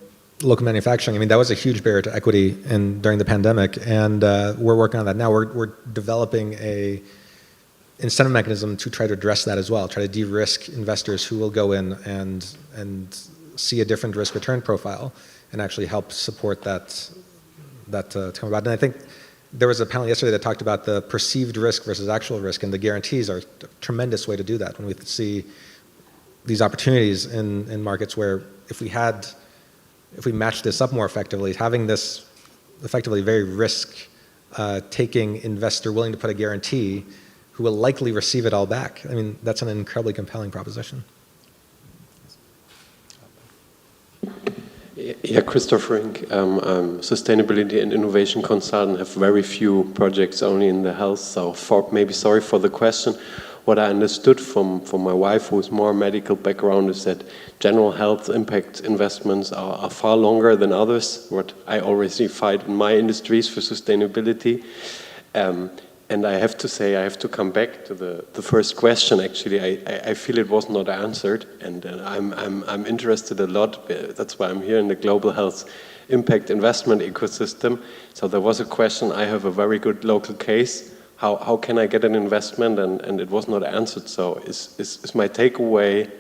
local manufacturing. I mean, that was a huge barrier to equity during the pandemic, and we're working on that now. We're developing a incentive mechanism to try to address that as well, try to de-risk investors who will go in and see a different risk return profile and actually help support that to come about. And I think there was a panel yesterday that talked about the perceived risk versus actual risk, and the guarantees are a tremendous way to do that when we see these opportunities in markets where if we match this up more effectively, having this effectively very risk-taking investor willing to put a guarantee who will likely receive it all back. I mean, that's an incredibly compelling proposition. Yeah, Christoph Rink. I'm sustainability and innovation consultant, have very few projects only in the health, so maybe sorry for the question. what I understood from my wife, who's more medical background, is that general health impact investments are far longer than others, what I already fight in my industries for sustainability. And I have to say, I have to come back to the first question. Actually, I feel it was not answered, and I'm interested a lot. That's why I'm here in the global health impact investment ecosystem. So there was a question. I have a very good local case. How can I get an investment? And it was not answered. So is my takeaway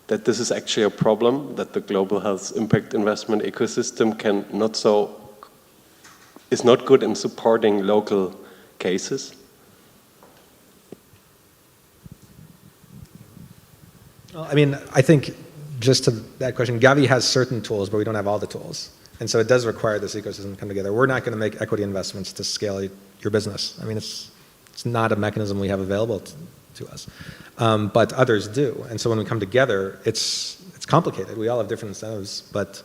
that this is actually a problem, that the global health impact investment ecosystem is not good in supporting local cases? Well, I mean, I think just to that question, Gavi has certain tools, but we don't have all the tools. And so it does require this ecosystem to come together. We're not going to make equity investments to scale your business. I mean, it's not a mechanism we have available to us, but others do. And so when we come together, it's complicated. We all have different incentives, but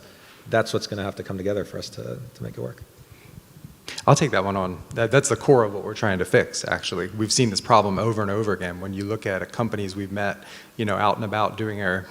that's what's going to have to come together for us to make it work. I'll take that one on. That's the core of what we're trying to fix, actually. We've seen this problem over and over again. When you look at companies we've met, out and about doing our,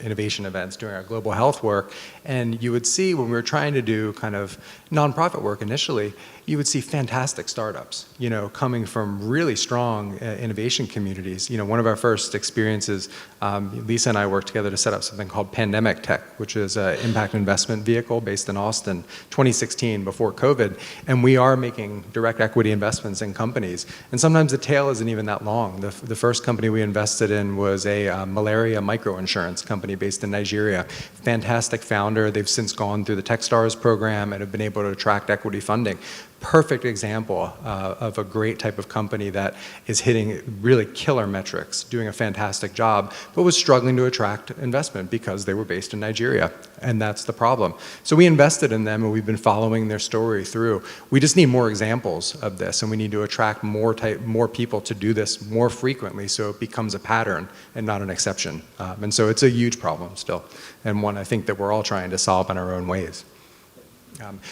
innovation events, doing our global health work, and you would see when we were trying to do kind of nonprofit work initially, you would see fantastic startups, coming from really strong innovation communities. One of our first experiences, Lisa and I worked together to set up something called Pandemic Tech, which is an impact investment vehicle based in Austin, 2016, before COVID. And we are making direct equity investments in companies. And sometimes the tail isn't even that long. The first company we invested in was a malaria microinsurance company based in Nigeria. Fantastic founder. They've since gone through the Techstars program and have been able to attract equity funding. Perfect example of a great type of company that is hitting really killer metrics, doing a fantastic job, but was struggling to attract investment because they were based in Nigeria, and that's the problem. So we invested in them, and we've been following their story through. We just need more examples of this, and we need to attract more people to do this more frequently so it becomes a pattern and not an exception. And so it's a huge problem still, and one I think that we're all trying to solve in our own ways.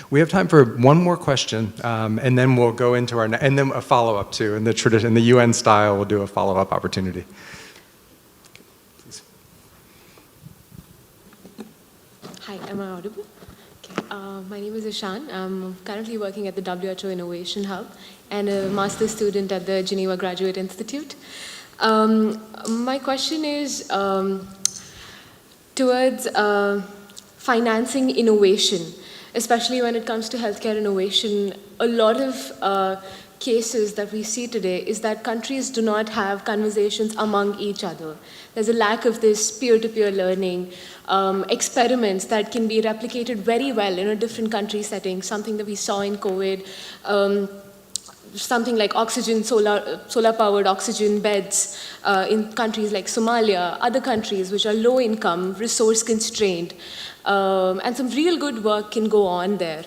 We have time for one more question, and then we'll go into and then a follow-up too. In the UN style, we'll do a follow-up opportunity. Please. Hi, am I audible? Okay. My name is Ishan. I'm currently working at the WHO Innovation Hub and a master's student at the Geneva Graduate Institute. My question is towards financing innovation. Especially when it comes to healthcare innovation, a lot of cases that we see today is that countries do not have conversations among each other. There's a lack of this peer-to-peer learning, experiments that can be replicated very well in a different country setting, something that we saw in COVID, something like solar-powered oxygen beds in countries like Somalia, other countries which are low income, resource constrained. And some real good work can go on there.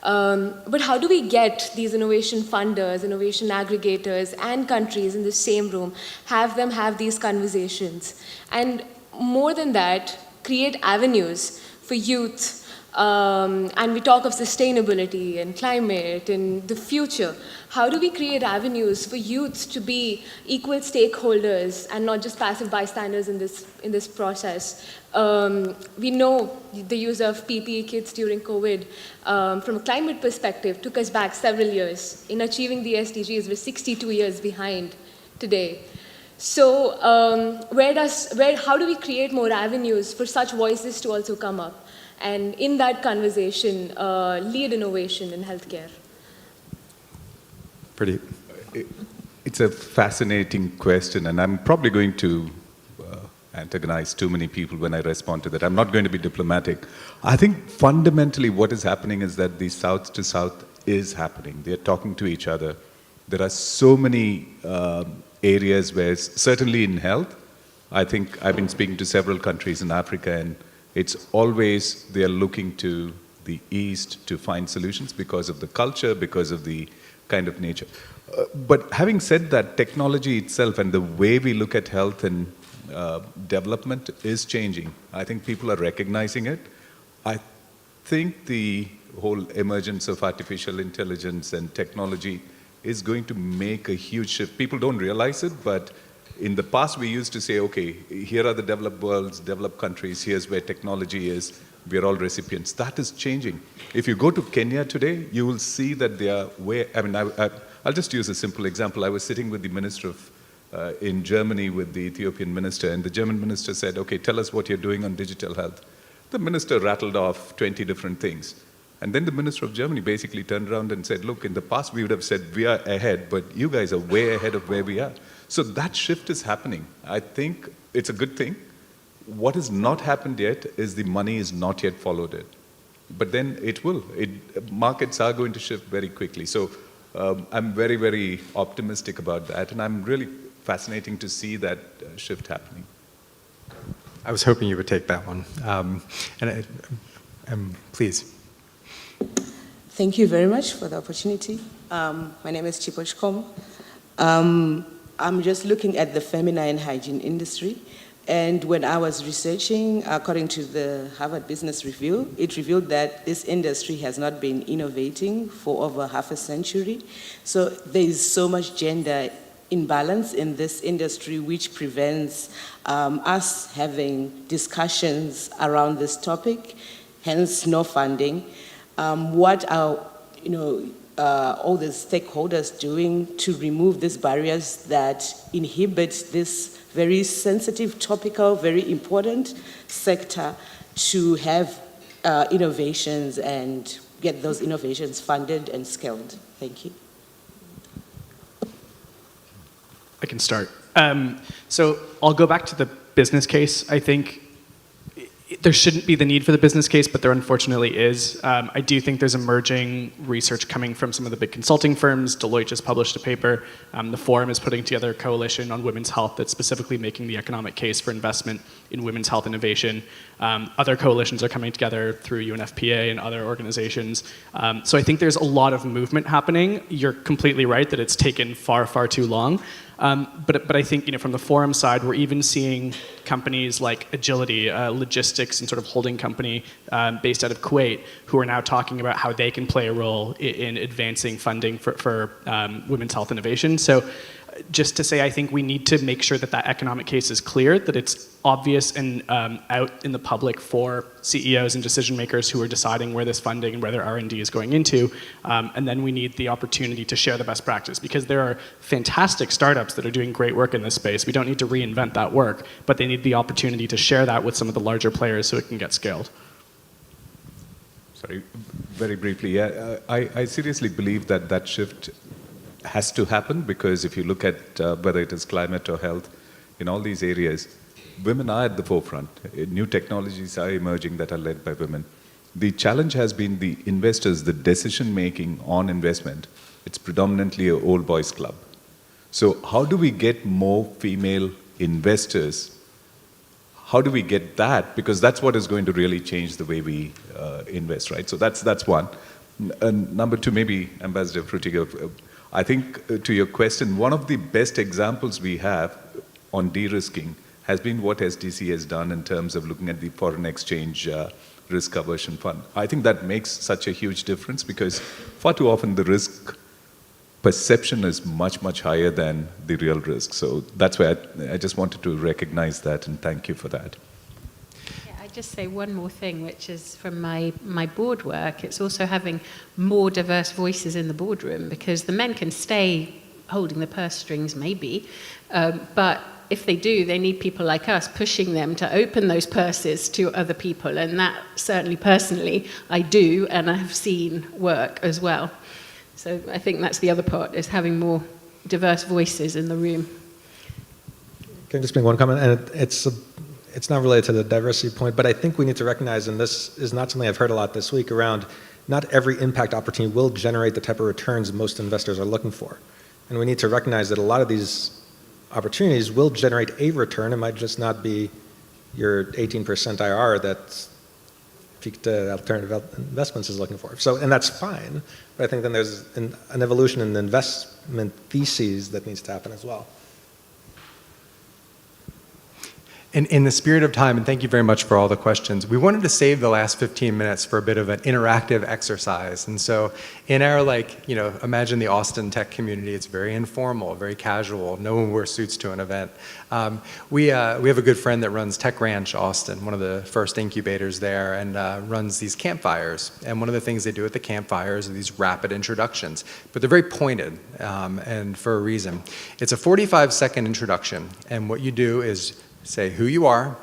But how do we get these innovation funders, innovation aggregators, and countries in the same room, have them have these conversations? And more than that, create avenues for youth. And we talk of sustainability and climate and the future. How do we create avenues for youth to be equal stakeholders and not just passive bystanders in this process? We know the use of PPE kits during COVID, from a climate perspective, took us back several years. In achieving the SDGs, we're 62 years behind today. So how do we create more avenues for such voices to also come up? And in that conversation, lead innovation in healthcare. It's a fascinating question, and I'm probably going to antagonize too many people when I respond to that. I'm not going to be diplomatic. I think fundamentally what is happening is that the South to South is happening. They're talking to each other. There are so many areas where, certainly in health, I think I've been speaking to several countries in Africa, and it's always they're looking to the East to find solutions because of the culture, because of the kind of nature. But having said that, technology itself and the way we look at health and development is changing. I think people are recognizing it. I think the whole emergence of artificial intelligence and technology is going to make a huge shift. People don't realize it, but In the past, we used to say, okay, here are the developed worlds, developed countries, here's where technology is, we're all recipients. That is changing. If you go to Kenya today, you will see that they are way, I'll just use a simple example. I was sitting with the minister of, in Germany with the Ethiopian minister, and the German minister said, okay, tell us what you're doing on digital health. The minister rattled off 20 different things. And then the minister of Germany basically turned around and said, look, in the past we would have said we are ahead, but you guys are way ahead of where we are. So that shift is happening. I think it's a good thing. What has not happened yet is the money is not yet followed it. But then it will. Markets are going to shift very quickly. So I'm very, very optimistic about that. And I'm really fascinating to see that shift happening. I was hoping you would take that one. Please. Thank you very much for the opportunity. My name is Chipoch Kom. I'm just looking at the feminine hygiene industry. And when I was researching, according to the Harvard Business Review, it revealed that this industry has not been innovating for over half a century. So there is so much gender imbalance in this industry, which prevents us having discussions around this topic, hence no funding. What are all the stakeholders doing to remove these barriers that inhibit this very sensitive, topical, very important sector to have innovations and get those innovations funded and scaled? Thank you. I can start. So I'll go back to the business case. I think there shouldn't be the need for the business case, but there unfortunately is. I do think there's emerging research coming from some of the big consulting firms. Deloitte just published a paper. The Forum is putting together a coalition on women's health that's specifically making the economic case for investment in women's health innovation. Other coalitions are coming together through UNFPA and other organizations. So I think there's a lot of movement happening. You're completely right that it's taken far, far too long. But I think from the Forum side, we're even seeing companies like Agility, a logistics and sort of holding company based out of Kuwait, who are now talking about how they can play a role in advancing funding for women's health innovation. So just to say, I think we need to make sure that that economic case is clear, that it's obvious and out in the public for CEOs and decision makers who are deciding where this funding and where their R&D is going into. And then we need the opportunity to share the best practice, because there are fantastic startups that are doing great work in this space. We don't need to reinvent that work, but they need the opportunity to share that with some of the larger players so it can get scaled. Sorry, very briefly. Yeah, I seriously believe that that shift has to happen, because if you look at whether it is climate or health, in all these areas, women are at the forefront. New technologies are emerging that are led by women. The challenge has been the investors, the decision-making on investment. It's predominantly an old boys club. So how do we get more female investors? How do we get that? Because that's what is going to really change the way we invest, right? So that's one. And number two, maybe Ambassador Frutiger, I think to your question, one of the best examples we have on de-risking has been what SDC has done in terms of looking at the foreign exchange risk aversion fund. I think that makes such a huge difference, because far too often the risk perception is much, much higher than the real risk. So that's why I just wanted to recognize that, and thank you for that. Just say one more thing, which is from my board work. It's also having more diverse voices in the boardroom, because the men can stay holding the purse strings maybe, but if they do, they need people like us pushing them to open those purses to other people, and that certainly personally I do, and I've seen work as well. So I think that's the other part, is having more diverse voices in the room. Can I just make one comment? And it's not related to the diversity point, but I think we need to recognize, and this is not something I've heard a lot this week, around not every impact opportunity will generate the type of returns most investors are looking for. And we need to recognize that a lot of these opportunities will generate a return. It might just not be your 18% IRR that alternative investments is looking for. So, and that's fine, but I think then there's an evolution in the investment theses that needs to happen as well. In the spirit of time, and thank you very much for all the questions, we wanted to save the last 15 minutes for a bit of an interactive exercise. And so in our, imagine the Austin tech community, it's very informal, very casual. No one wears suits to an event. We have a good friend that runs Tech Ranch Austin, one of the first incubators there, and runs these campfires. And one of the things they do at the campfires are these rapid introductions, but they're very pointed, and for a reason. It's a 45-second introduction, and what you do is say who you are,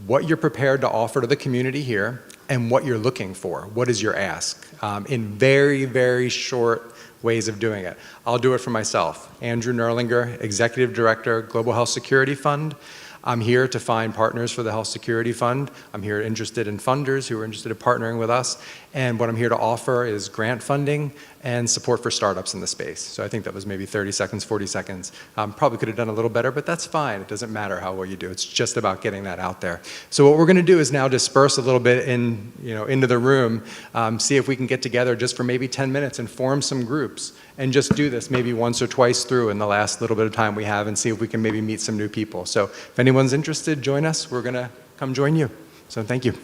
what you're prepared to offer to the community here, and what you're looking for. What is your ask? In very, very short ways of doing it. I'll do it for myself. Andrew Nerlinger, Executive Director, Global Health Security Fund. I'm here to find partners for the Health Security Fund. I'm here interested in funders who are interested in partnering with us. And what I'm here to offer is grant funding and support for startups in the space. So I think that was maybe 30 seconds, 40 seconds. Probably could have done a little better, but that's fine. It doesn't matter how well you do. It's just about getting that out there. So what we're going to do is now disperse a little bit into the room, see if we can get together just for maybe 10 minutes and form some groups and just do this maybe once or twice through in the last little bit of time we have and see if we can maybe meet some new people. So if anyone's interested, join us. We're going to come join you. So thank you.